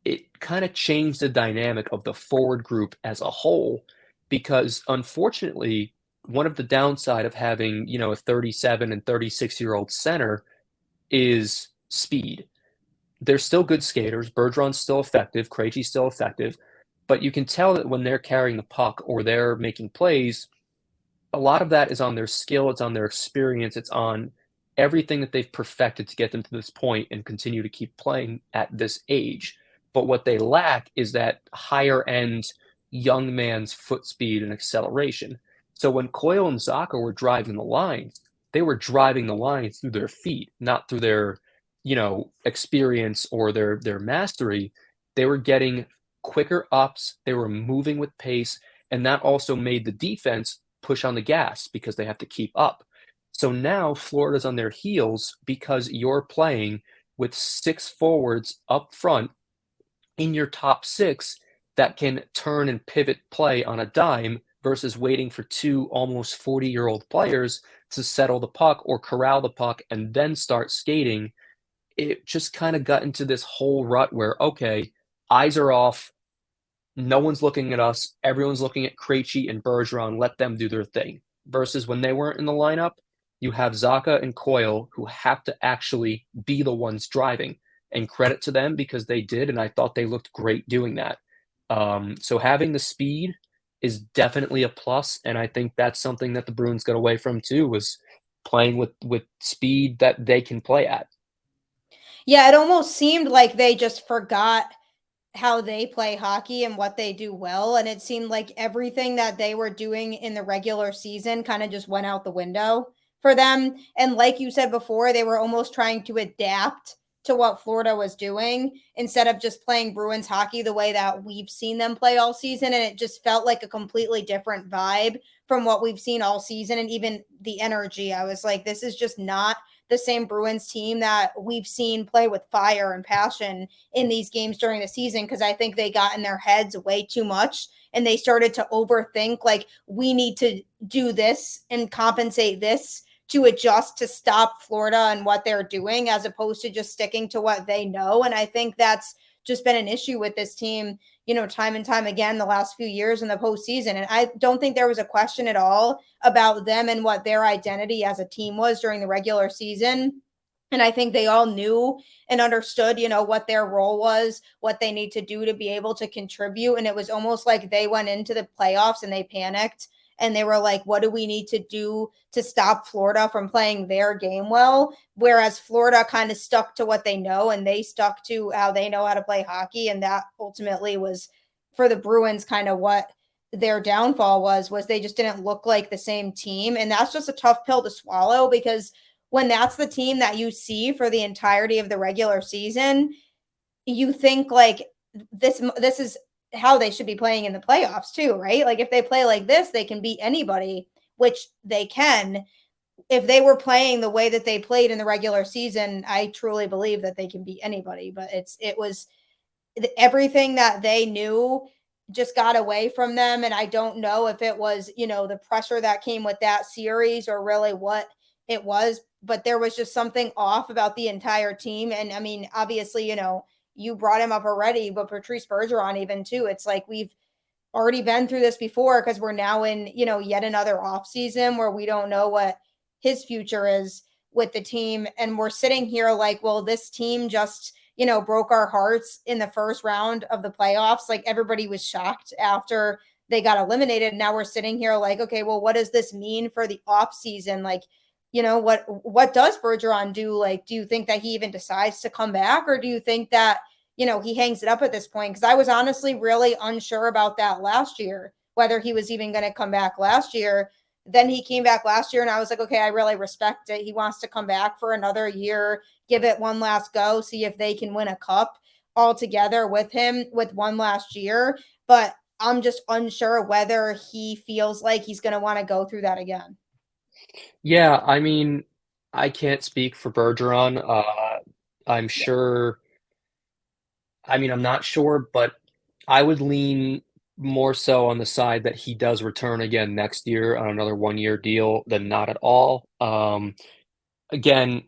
it kind of changed the dynamic of the forward group as a whole because unfortunately, one of the downside of having, a 37 and 36-year-old center is speed. They're still good skaters. Bergeron's still effective. Krejci's still effective. But you can tell that when they're carrying the puck or they're making plays, a lot of that is on their skill. It's on their experience. It's on everything that they've perfected to get them to this point and continue to keep playing at this age. But what they lack is that higher end young man's foot speed and acceleration. So when Coyle and Zaka were driving the lines, they were driving the lines through their feet, not through their, experience or their mastery. They were getting quicker ups, they were moving with pace, and that also made the defense push on the gas because they have to keep up. So now Florida's on their heels because you're playing with six forwards up front in your top six that can turn and pivot play on a dime versus waiting for two almost 40-year-old players to settle the puck or corral the puck and then start skating. It just kind of got into this whole rut where, okay, eyes are off. No one's looking at us. Everyone's looking at Krejci and Bergeron. Let them do their thing. Versus when they weren't in the lineup, you have Zaka and Coyle who have to actually be the ones driving. And credit to them because they did, and I thought they looked great doing that. So having the speed is definitely a plus, and I think that's something that the Bruins got away from too, was playing with speed that they can play at. Yeah, it almost seemed like they just forgot how they play hockey and what they do well. And it seemed like everything that they were doing in the regular season kind of just went out the window for them. And like you said before, they were almost trying to adapt to what Florida was doing instead of just playing Bruins hockey the way that we've seen them play all season. And it just felt like a completely different vibe from what we've seen all season. And even the energy, I was like, this is just not the same Bruins team that we've seen play with fire and passion in these games during the season, because I think they got in their heads way too much and they started to overthink, like, we need to do this and compensate this to adjust to stop Florida and what they're doing, as opposed to just sticking to what they know. And I think that's just been an issue with this team, time and time again the last few years in the postseason. And I don't think there was a question at all about them and what their identity as a team was during the regular season. And I think they all knew and understood, what their role was, what they need to do to be able to contribute. And it was almost like they went into the playoffs and they panicked and they were like, what do we need to do to stop Florida from playing their game well? Whereas Florida kind of stuck to what they know and they stuck to how they know how to play hockey. And that ultimately was, for the Bruins, kind of what their downfall was they just didn't look like the same team. And that's just a tough pill to swallow, because when that's the team that you see for the entirety of the regular season, you think like this is how they should be playing in the playoffs too, right? Like if they play like this, they can beat anybody, which they can. If they were playing the way that they played in the regular season, I truly believe that they can beat anybody. But it was everything that they knew just got away from them. And I don't know if it was, the pressure that came with that series or really what it was, but there was just something off about the entire team. And I mean, obviously, you brought him up already, but Patrice Bergeron even too. It's like we've already been through this before, because we're now in, yet another off season where we don't know what his future is with the team. And we're sitting here like, well, this team just, broke our hearts in the first round of the playoffs. Like everybody was shocked after they got eliminated. Now we're sitting here like, okay, well, what does this mean for the off season? Like, what does Bergeron do? Like, do you think that he even decides to come back, or do you think that, he hangs it up at this point? Because I was honestly really unsure about that last year, whether he was even going to come back last year. Then he came back last year and I was like, okay, I really respect it. He wants to come back for another year, give it one last go, see if they can win a cup all together with him with one last year. But I'm just unsure whether he feels like he's going to want to go through that again. Yeah, I mean, I can't speak for Bergeron. I'm Yeah. sure. I mean, I'm not sure, but I would lean more so on the side that he does return again next year on another 1-year deal than not at all. Again,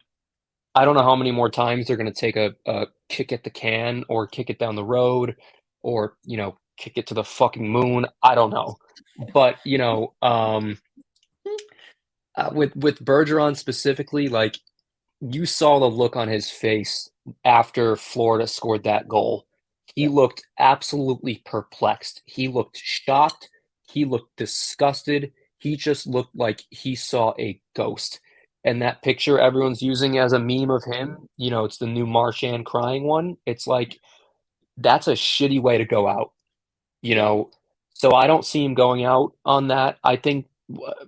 I don't know how many more times they're going to take a kick at the can or kick it down the road or, kick it to the fucking moon. I don't know. But, with Bergeron specifically, like, you saw the look on his face after Florida scored that goal. He Yeah. looked absolutely perplexed. He looked shocked. He looked disgusted. He just looked like he saw a ghost. And that picture everyone's using as a meme of him, it's the new Marchand crying one. It's like, that's a shitty way to go out, you Yeah. know? So I don't see him going out on that. I think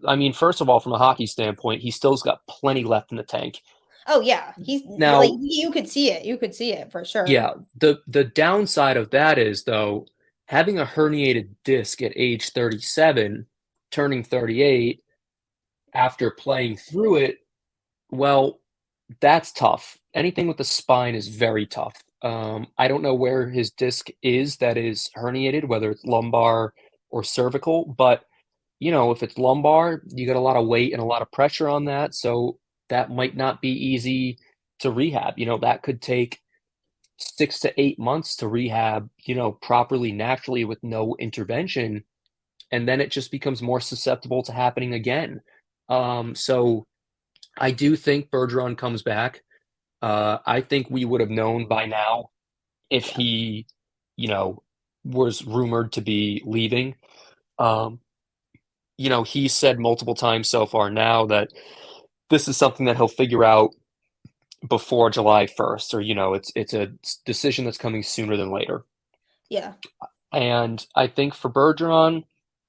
I mean, first of all, from a hockey standpoint, he still's got plenty left in the tank. Oh yeah, he's like Now, you could see it. You could see it for sure. yeah, the downside of that is though, having a herniated disc at age 37, turning 38, after playing through it, well, that's tough. Anything with the spine is very tough. I don't know where his disc is that is herniated, whether it's lumbar or cervical, but if it's lumbar, you got a lot of weight and a lot of pressure on that, so that might not be easy to rehab. That could take 6 to 8 months to rehab, properly, naturally, with no intervention, and then it just becomes more susceptible to happening again. So I do think Bergeron comes back. I think we would have known by now if Yeah, he, you know, was rumored to be leaving. Um, he said multiple times so far now that this is something that he'll figure out before July 1st, or it's a decision that's coming sooner than later. yeah, And I think for Bergeron,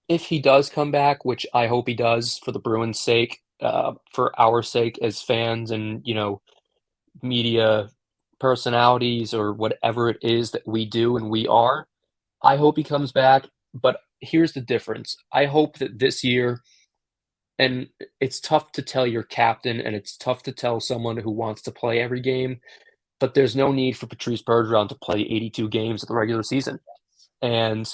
if he does come back, which I hope he does for the Bruins' sake, for our sake as fans and media personalities or whatever it is that we do and we are, I hope he comes back. But here's the difference. I hope that this year, and it's tough to tell your captain and it's tough to tell someone who wants to play every game, but there's no need for Patrice Bergeron to play 82 games of the regular season. And,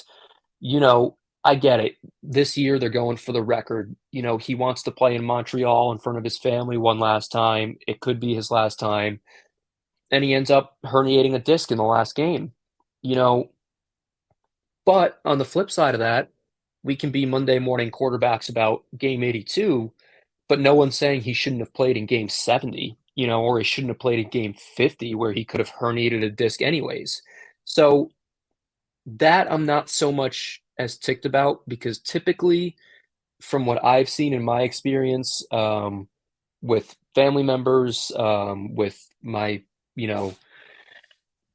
you know, I get it. This year they're going for the record. He wants to play in Montreal in front of his family one last time. It could be his last time. And he ends up herniating a disc in the last game. You know, but on the flip side of that, we can be Monday morning quarterbacks about game 82, but no one's saying he shouldn't have played in game 70, or he shouldn't have played in game 50 where he could have herniated a disc anyways. So that I'm not so much as ticked about, because typically, from what I've seen in my experience, with family members, with my, you know,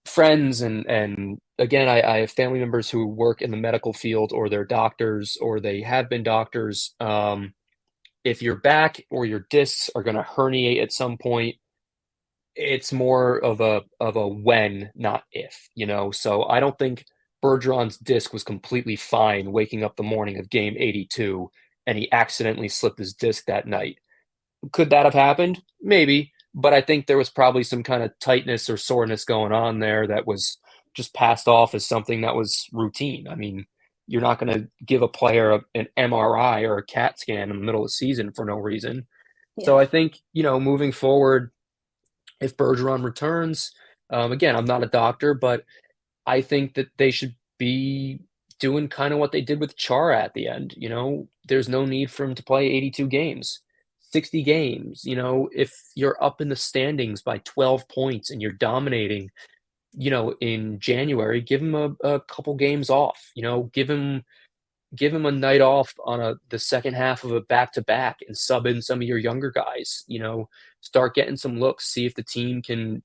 friends, and again, I have family members who work in the medical field, or they're doctors, or they have been doctors. If your back or your discs are going to herniate at some point, it's more of a when, not if. So I don't think Bergeron's disc was completely fine waking up the morning of game 82 and he accidentally slipped his disc that night. Could that have happened? Maybe, but I think there was probably some kind of tightness or soreness going on there that was just passed off as something that was routine. I mean, you're not going to give a player an MRI or a CAT scan in the middle of the season for no reason. So yeah, I think, moving forward, if Bergeron returns, again, I'm not a doctor, but I think that they should be doing kind of what they did with Chara at the end. There's no need for him to play 82 games, 60 games. If you're up in the standings by 12 points and you're dominating, in January, give him a couple games off. Give him a night off on the second half of a back to back and sub in some of your younger guys. Start getting some looks, see if the team can,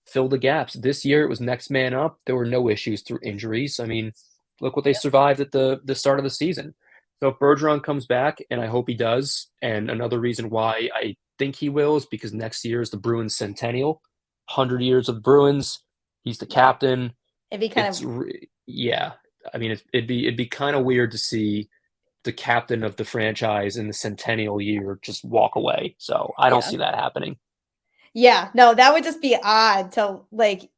fill the gaps. This year it was next man up. There were no issues through injuries. I mean, look what they survived at the start of the season. So if Bergeron comes back, and I hope he does, and another reason why I think he will is because next year is the Bruins centennial, 100 years of the Bruins. He's the yeah. captain. It'd be kind It's of yeah. I mean, it'd be kind of weird to see the captain of the franchise in the centennial year just walk away. So I don't yeah. see that happening. Yeah, no, that would just be odd to like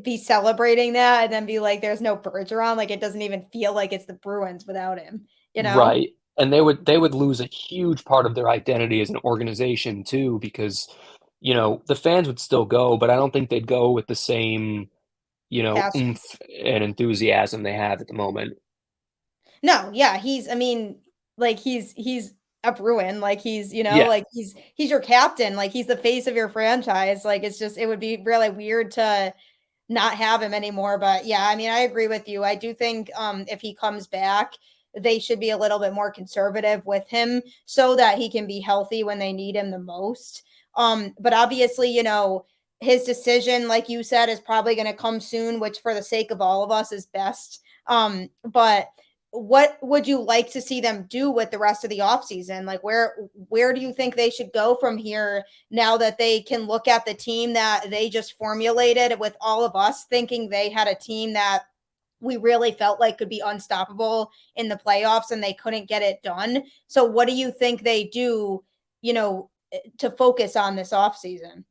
be celebrating that and then be like, there's no Bergeron. Like it doesn't even feel like it's the Bruins without him, you know? Right. And they would lose a huge part of their identity as an organization too, because the fans would still go, but I don't think they'd go with the same, Passion. oomph and enthusiasm they have at the moment. No, yeah, I mean, like he's a Bruin, like Yeah. like he's your captain, like he's the face of your franchise. Like it's just it would be really weird to not have him anymore. But yeah, I mean, I agree with you. I do think if he comes back, they should be a little bit more conservative with him so that he can be healthy when they need him the most. But obviously, his decision, like you said, is probably going to come soon, which for the sake of all of us is best. But what would you like to see them do with the rest of the offseason? Like where do you think they should go from here now that they can look at the team that they just formulated, with all of us thinking they had a team that we really felt like could be unstoppable in the playoffs and they couldn't get it done. So what do you think they do, to focus on this offseason?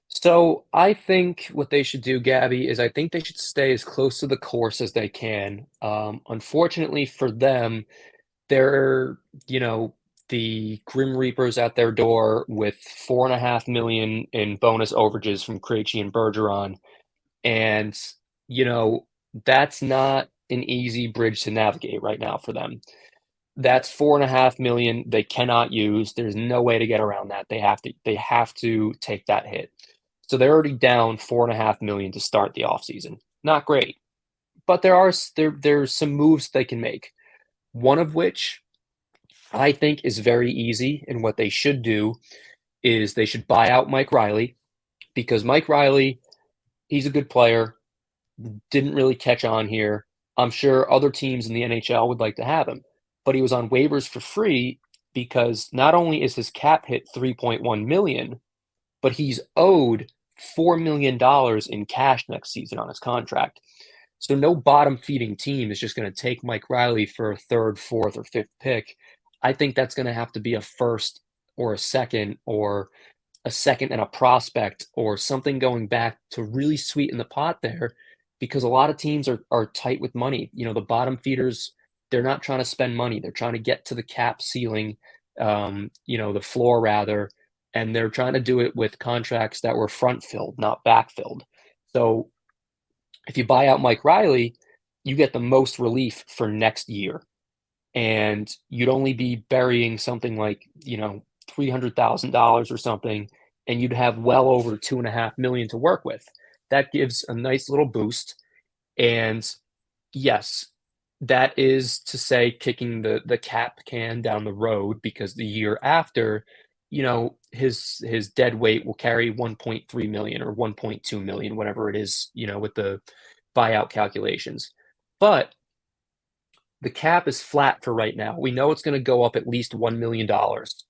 So I think what they should do, Gabby, is I think they should stay as close to the course as they can. Unfortunately for them, they're, you know, the Grim Reapers at their door with 4.5 million in bonus overages from Krejci and Bergeron. And, you know, that's not an easy bridge to navigate right now for them. That's 4.5 million they cannot use. There's no way to get around that. They have to take that hit. So they're already down 4.5 million to start the offseason. Not great. But there's some moves they can make. One of which I think is very easy, and what they should do is they should buy out Mike Riley, because Mike Riley, he's a good player, didn't really catch on here. I'm sure other teams in the NHL would like to have him, but he was on waivers for free because not only is his cap hit 3.1 million, but he's owed $4 million in cash next season on his contract. So no bottom feeding team is just going to take Mike Riley for a third, fourth, or fifth pick. I think that's going to have to be a first or a second, or a second and a prospect, or something going back to really sweeten the pot there, because a lot of teams are tight with money. You know, the bottom feeders, they're not trying to spend money. They're trying to get to the cap ceiling, the floor rather, and they're trying to do it with contracts that were front filled, not back filled. So if you buy out Mike Riley, you get the most relief for next year. And you'd only be burying something like, $300,000 or something, and you'd have well over 2.5 million to work with. That gives a nice little boost. And yes, that is to say kicking the cap can down the road, because the year after, his dead weight will carry 1.3 million or 1.2 million, whatever it is, with the buyout calculations. But the cap is flat for right now. We know it's going to go up at least $1 million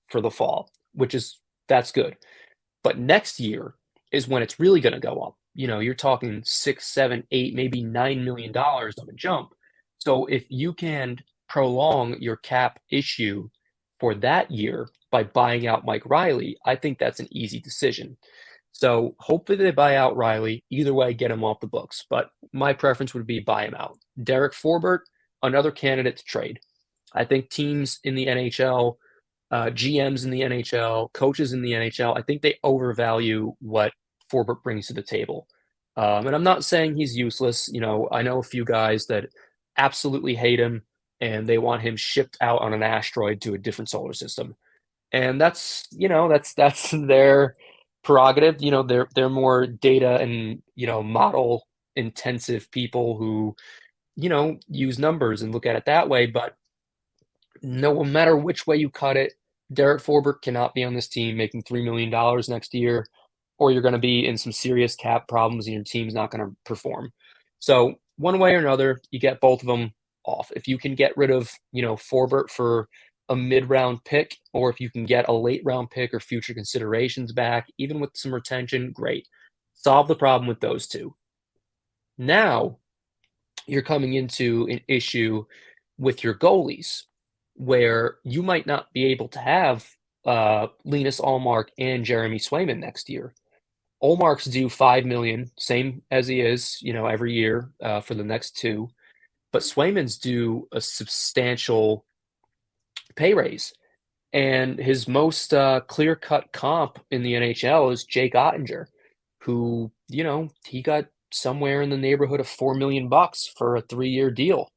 for the fall, that's good. But next year is when it's really going to go up. You're talking 6, 7, 8, maybe $9 million of a jump. So if you can prolong your cap issue for that year by buying out Mike Riley, I think that's an easy decision. So hopefully they buy out Riley. Either way, get him off the books. But my preference would be buy him out. Derek Forbort, another candidate to trade. I think teams in the NHL, GMs in the NHL, coaches in the NHL, I think they overvalue what Forbort brings to the table. And I'm not saying he's useless. I know a few guys that absolutely hate him and they want him shipped out on an asteroid to a different solar system. And that's their prerogative. They're more data and, model intensive people who, use numbers and look at it that way. But no matter which way you cut it, Derek Forbort cannot be on this team making $3 million next year, or you're going to be in some serious cap problems and your team's not going to perform. So one way or another, you get both of them off. If you can get rid of, Forbort for a mid-round pick, or if you can get a late-round pick or future considerations back, even with some retention, great. Solve the problem with those two. Now you're coming into an issue with your goalies, where you might not be able to have Linus Ullmark and Jeremy Swayman next year. Ullmark's due $5 million, same as he is, every year for the next two. But Swayman's due a substantial pay raise. And his most clear-cut comp in the NHL is Jake Ottinger, who, he got somewhere in the neighborhood of $4 million for a 3-year deal.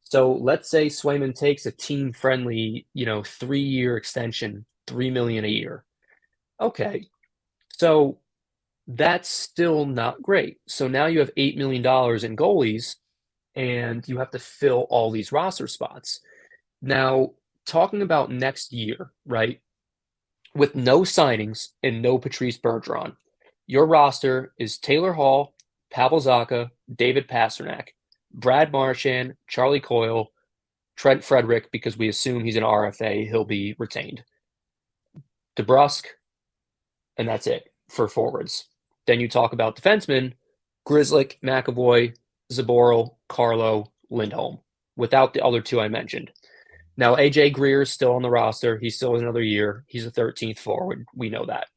So let's say Swayman takes a team-friendly, 3-year extension, $3 million a year. Okay, so that's still not great. So now you have $8 million in goalies, and you have to fill all these roster spots. Now, talking about next year, right? With no signings and no Patrice Bergeron, your roster is Taylor Hall, Pavel Zacha, David Pastrnak, Brad Marchand, Charlie Coyle, Trent Frederick, because we assume he's an RFA, he'll be retained. DeBrusque, and that's it for forwards. Then you talk about defensemen, Grzelcyk, McAvoy, Zaboral, Carlo, Lindholm, without the other two I mentioned. Now, AJ Greer is still on the roster. He still has another year. He's a 13th forward. We know that.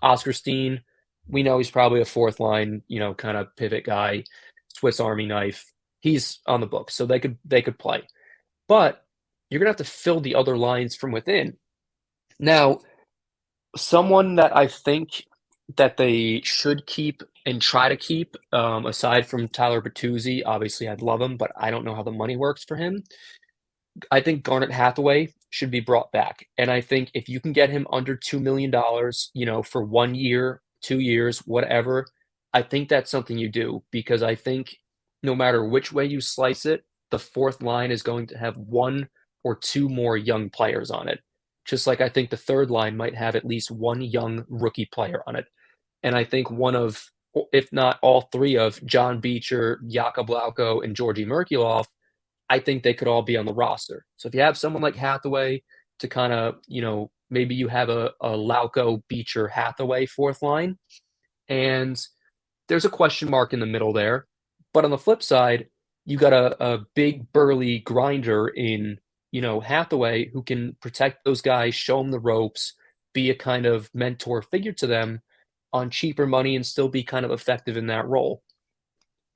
Oscar Steen, we know he's probably a fourth line, kind of pivot guy, Swiss Army knife. He's on the books, so they could play. But you're gonna have to fill the other lines from within. Now, someone that I think that they should keep and try to keep, aside from Tyler Bertuzzi, obviously I'd love him, but I don't know how the money works for him. I think Garnet Hathaway should be brought back. And I think if you can get him under $2 million, for 1 year, 2 years, whatever, I think that's something you do because I think no matter which way you slice it, the fourth line is going to have one or two more young players on it. Just like I think the third line might have at least one young rookie player on it. And I think one of, if not all three of John Beecher, Jakub Lauko, and Georgi Merkulov, I think they could all be on the roster. So if you have someone like Hathaway to kind of, maybe you have a Lauko, Beecher, Hathaway fourth line, and there's a question mark in the middle there. But on the flip side, you got a big burly grinder in, Hathaway who can protect those guys, show them the ropes, be a kind of mentor figure to them on cheaper money and still be kind of effective in that role.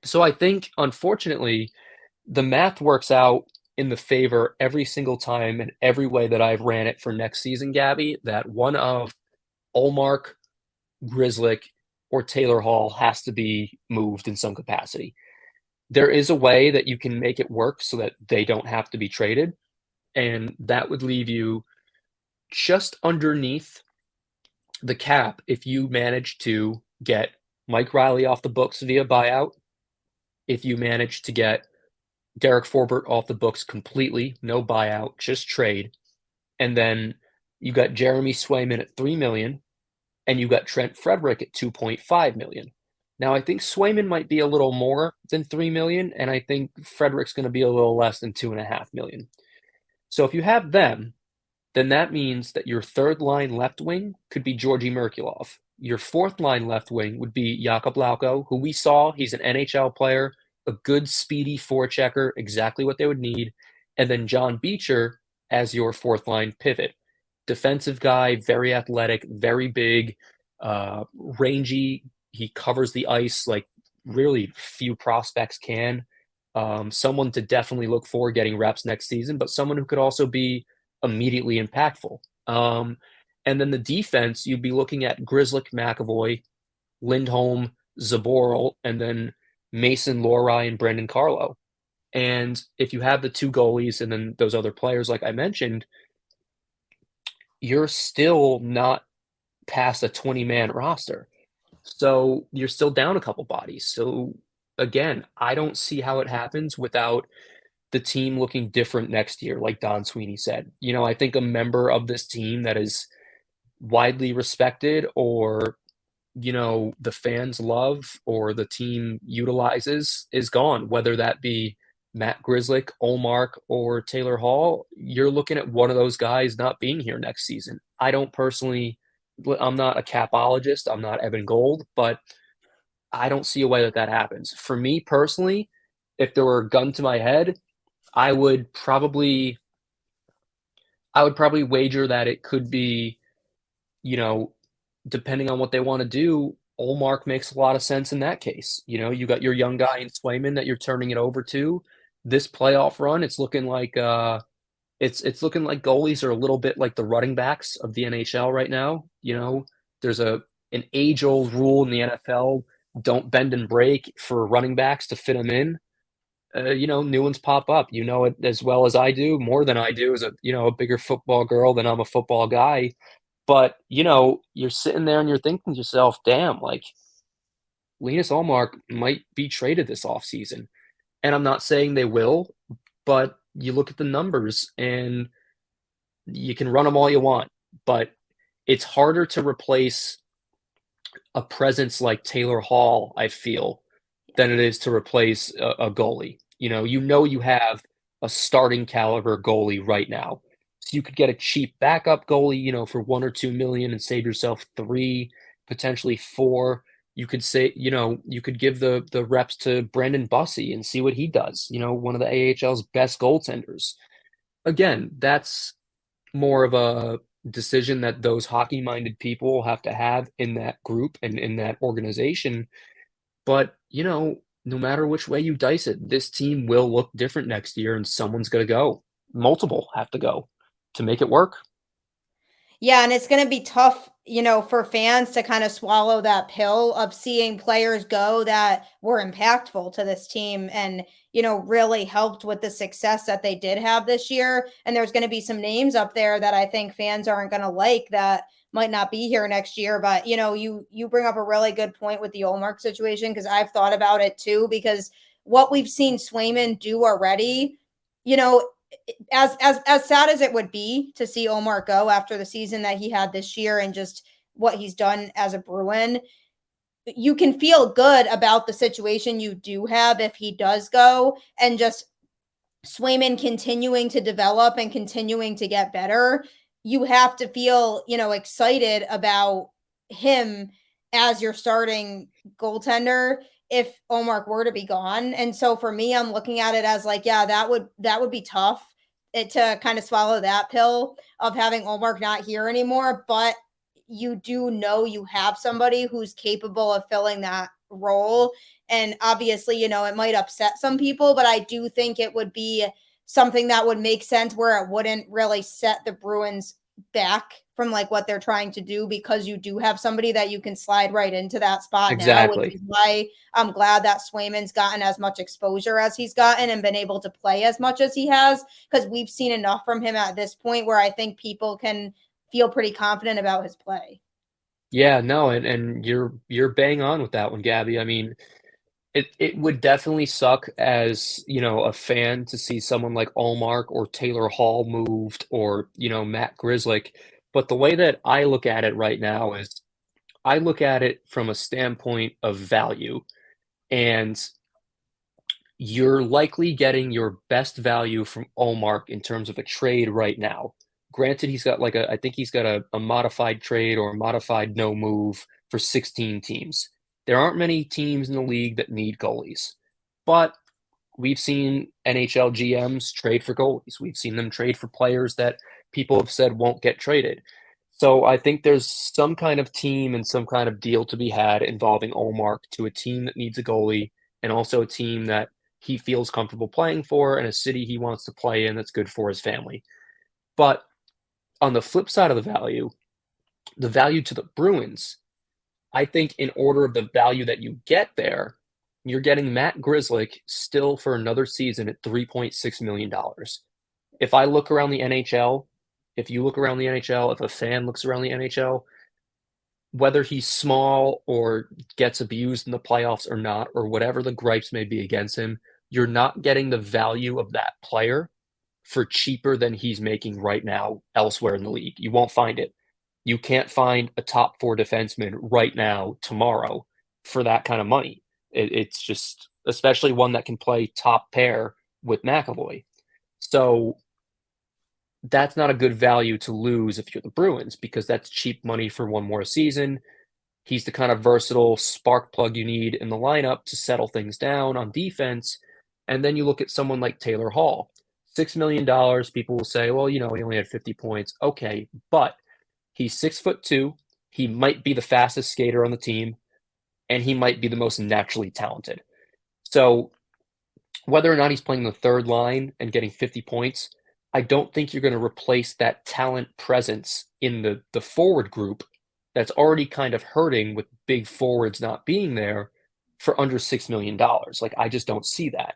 So I think, unfortunately, the math works out in the favor every single time and every way that I've ran it for next season, Gabby, that one of Ullmark, Grzelcyk, or Taylor Hall has to be moved in some capacity. There is a way that you can make it work so that they don't have to be traded, and that would leave you just underneath the cap if you manage to get Mike Riley off the books via buyout, if you manage to get Derek Forbort off the books completely, no buyout, just trade. And then you got Jeremy Swayman at $3 million, and you got Trent Frederick at $2.5 million. Now, I think Swayman might be a little more than $3 million, and I think Frederick's going to be a little less than $2.5 million. So if you have them, then that means that your third line left wing could be Georgi Merkulov. Your fourth line left wing would be Jakub Lauko, who we saw, he's an NHL player, a good speedy forechecker, exactly what they would need. And then John Beecher as your fourth line pivot. Defensive guy, very athletic, very big, rangy. He covers the ice like really few prospects can. Someone to definitely look for getting reps next season, but someone who could also be immediately impactful. And then the defense, you'd be looking at Grzelcyk, McAvoy, Lindholm, Zaboral, and then Mason Lohrei and Brendan Carlo. And if you have the two goalies and then those other players, like I mentioned, you're still not past a 20-man roster. So you're still down a couple bodies. So again, I don't see how it happens without the team looking different next year, like Don Sweeney said. I think a member of this team that is widely respected or the fans love or the team utilizes is gone, whether that be Matt Grzelcyk, Ullmark, or Taylor Hall. You're looking at one of those guys not being here next season. I'm not a capologist, I'm not Evan Gold, but I don't see a way that happens. For me personally, if there were a gun to my head, I would probably wager that it could be, depending on what they want to do, Ullmark makes a lot of sense in that case. You got your young guy in Swayman that you're turning it over to. This playoff run, it's looking like it's looking like goalies are a little bit like the running backs of the NHL right now. There's an age-old rule in the NFL: don't bend and break for running backs to fit them in. New ones pop up. You know it as well as I do, more than I do as a bigger football girl than I'm a football guy. But, you're sitting there and you're thinking to yourself, damn, like Linus Ullmark might be traded this offseason. And I'm not saying they will, but you look at the numbers and you can run them all you want. But it's harder to replace a presence like Taylor Hall, I feel, than it is to replace a goalie. You have a starting caliber goalie right now. So you could get a cheap backup goalie, for 1 or 2 million and save yourself three, potentially four. You could say, you could give the reps to Brandon Bussey and see what he does, one of the AHL's best goaltenders. Again, that's more of a decision that those hockey-minded people have to have in that group and in that organization. But, no matter which way you dice it, this team will look different next year and someone's going to go. Multiple have to go to make it work. Yeah, and it's gonna be tough, for fans to kind of swallow that pill of seeing players go that were impactful to this team and, really helped with the success that they did have this year. And there's gonna be some names up there that I think fans aren't gonna like that might not be here next year. But you bring up a really good point with the Olmark situation because I've thought about it too, because what we've seen Swayman do already, you know, as sad as it would be to see Omar go after the season that he had this year and just what he's done as a Bruin, you can feel good about the situation you do have if he does go, and just Swayman continuing to develop and continuing to get better. You have to feel, excited about him as your starting goaltender if Omar were to be gone. And so for me, I'm looking at it as like, yeah, that would be tough to kind of swallow that pill of having Omar not here anymore. But you do know you have somebody who's capable of filling that role. And obviously, it might upset some people, but I do think it would be something that would make sense where it wouldn't really set the Bruins back from like what they're trying to do, because you do have somebody that you can slide right into that spot now, which Exactly. is why I'm glad that Swayman's gotten as much exposure as he's gotten and been able to play as much as he has, because we've seen enough from him at this point where I think people can feel pretty confident about his play. Yeah, no, and you're bang on with that one, Gabby. I mean, it would definitely suck as, a fan to see someone like Allmark or Taylor Hall moved or, Matt Grzelcyk. But the way that I look at it right now is I look at it from a standpoint of value, and you're likely getting your best value from Allmark in terms of a trade right now. Granted, I think he's got a modified trade or a modified no move for 16 teams. There aren't many teams in the league that need goalies, but we've seen NHL GMs trade for goalies. We've seen them trade for players that people have said won't get traded. So I think there's some kind of team and some kind of deal to be had involving Olmark to a team that needs a goalie and also a team that he feels comfortable playing for and a city he wants to play in that's good for his family. But on the flip side of the value to the Bruins, I think in order of the value that you get there, you're getting Matt Grzelcyk still for another season at $3.6 million. If I look around the NHL, if you look around the NHL, if a fan looks around the NHL, whether he's small or gets abused in the playoffs or not, or whatever the gripes may be against him, you're not getting the value of that player for cheaper than he's making right now elsewhere in the league. You won't find it. You can't find a top four defenseman right now, tomorrow, for that kind of money. It's just, especially one that can play top pair with McAvoy. So that's not a good value to lose if you're the Bruins, because that's cheap money for one more season. He's the kind of versatile spark plug you need in the lineup to settle things down on defense. And then you look at someone like Taylor Hall. $6 million, people will say, well, he only had 50 points. Okay, but he's 6'2". He might be the fastest skater on the team, and he might be the most naturally talented. So whether or not he's playing the third line and getting 50 points, I don't think you're going to replace that talent presence in the forward group that's already kind of hurting with big forwards not being there for under $6 million. Like, I just don't see that.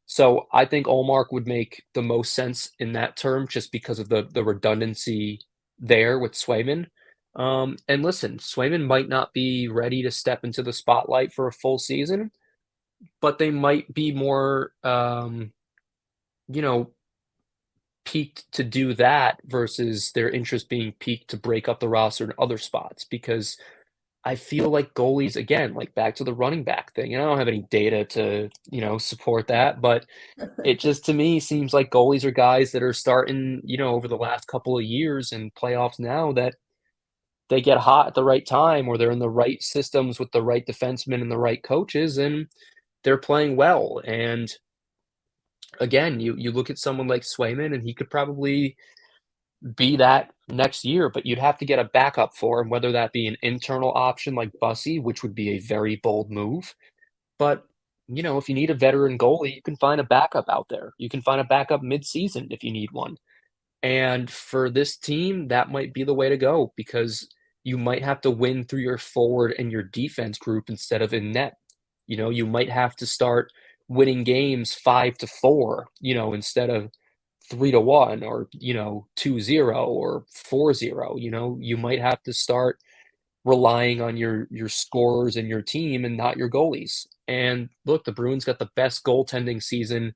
So I think Olmark would make the most sense in that term just because of the redundancy there with Swayman. And listen, Swayman might not be ready to step into the spotlight for a full season, but they might be more, you know, peaked to do that versus their interest being peaked to break up the roster in other spots. Because I feel like goalies, again, like back to the running back thing, and I don't have any data to, support that, but it just to me seems like goalies are guys that are starting, over the last couple of years in playoffs now that they get hot at the right time or they're in the right systems with the right defensemen and the right coaches and they're playing well. And again, you look at someone like Swayman and he could probably be that next year, but you'd have to get a backup for him, whether that be an internal option like Bussy, which would be a very bold move. But, if you need a veteran goalie, you can find a backup out there. You can find a backup midseason if you need one. And for this team, that might be the way to go because you might have to win through your forward and your defense group instead of in net. You might have to start winning games 5-4, instead of 3-1 or, 2-0 or 4-0. You might have to start relying on your scorers and your team and not your goalies. And look, the Bruins got the best goaltending season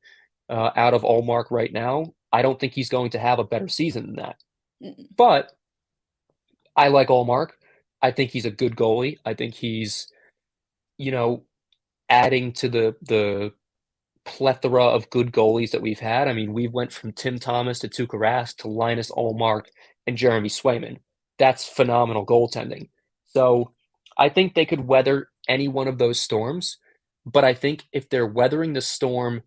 out of Ullmark right now. I don't think he's going to have a better season than that. But I like Ullmark. I think he's a good goalie. I think he's, you know, adding to the plethora of good goalies that we've had. I mean, we went from Tim Thomas to Tuukka Rask to Linus Ullmark and Jeremy Swayman. That's phenomenal goaltending. So I think they could weather any one of those storms. But I think if they're weathering the storm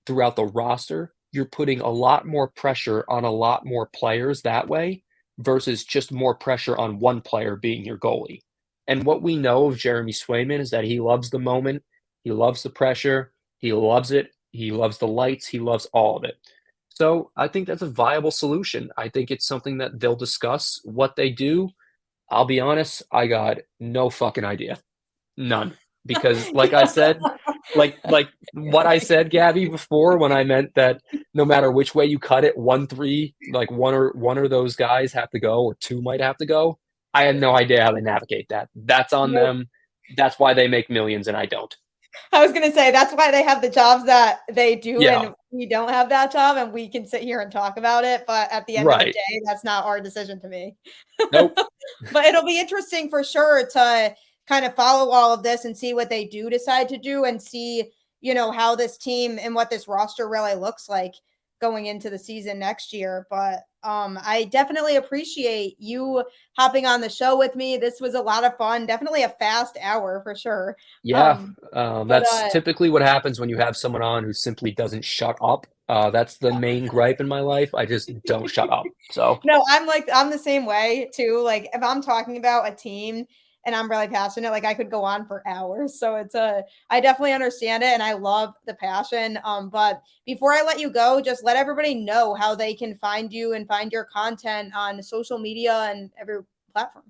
throughout the roster, you're putting a lot more pressure on a lot more players that way versus just more pressure on one player being your goalie. And what we know of Jeremy Swayman is that he loves the moment, he loves the pressure, he loves it, he loves the lights, he loves all of it. So I think that's a viable solution. I think it's something that they'll discuss. What they do, I'll be honest, I got no fucking idea. None. Because like I said, like what I said, Gabby, before when I meant that no matter which way you cut it, 1-3, like one or those guys have to go, or two might have to go. I had no idea how they navigate that. That's on Nope. them. That's why they make millions and I don't. I was gonna say that's why they have the jobs that they do, Yeah, and we don't have that job, and we can sit here and talk about it. But at the end of the right. day, that's not our decision to make. Nope. But it'll be interesting for sure to kind of follow all of this and see what they do decide to do and see, how this team and what this roster really looks like going into the season next year. But I definitely appreciate you hopping on the show with me. This was a lot of fun. Definitely a fast hour for sure. Yeah, Um, but that's typically what happens when you have someone on who simply doesn't shut up. That's the main gripe in my life. I just don't shut up. So, No, I'm the same way too. Like if I'm talking about a team and I'm really passionate, like I could go on for hours. So I definitely understand it and I love the passion. But before I let you go, just let everybody know how they can find you and find your content on social media and every platform.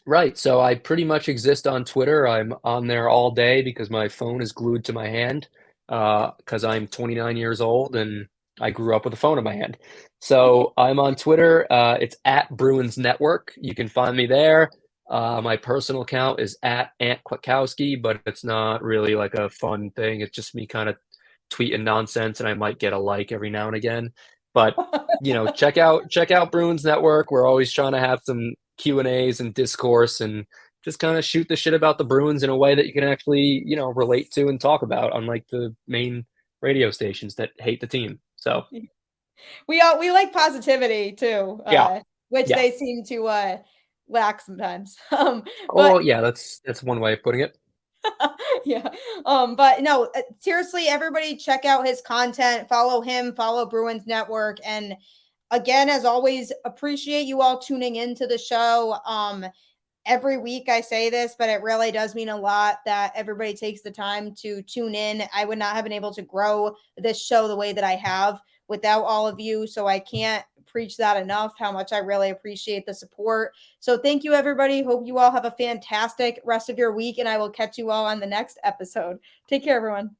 right. So I pretty much exist on Twitter. I'm on there all day because my phone is glued to my hand because I'm 29 years old and I grew up with a phone in my hand. So I'm on Twitter. It's at Bruins Network. You can find me there. My personal account is at Ant Kwetkowski, but it's not really like a fun thing. It's just me kind of tweeting nonsense, and I might get a like every now and again. But check out Bruins Network. We're always trying to have some Q&As and discourse and just kind of shoot the shit about the Bruins in a way that you can actually, relate to and talk about, unlike the main radio stations that hate the team. So, We like positivity too, yeah. which Yeah. they seem to lack sometimes. But Oh, yeah, that's one way of putting it. yeah. But no, seriously, everybody check out his content, follow him, follow Bruins Network. And again, as always, appreciate you all tuning into the show. Every week I say this, but it really does mean a lot that everybody takes the time to tune in. I would not have been able to grow this show the way that I have without all of you. So I can't preach that enough, how much I really appreciate the support. So thank you, everybody. Hope you all have a fantastic rest of your week, and I will catch you all on the next episode. Take care, everyone.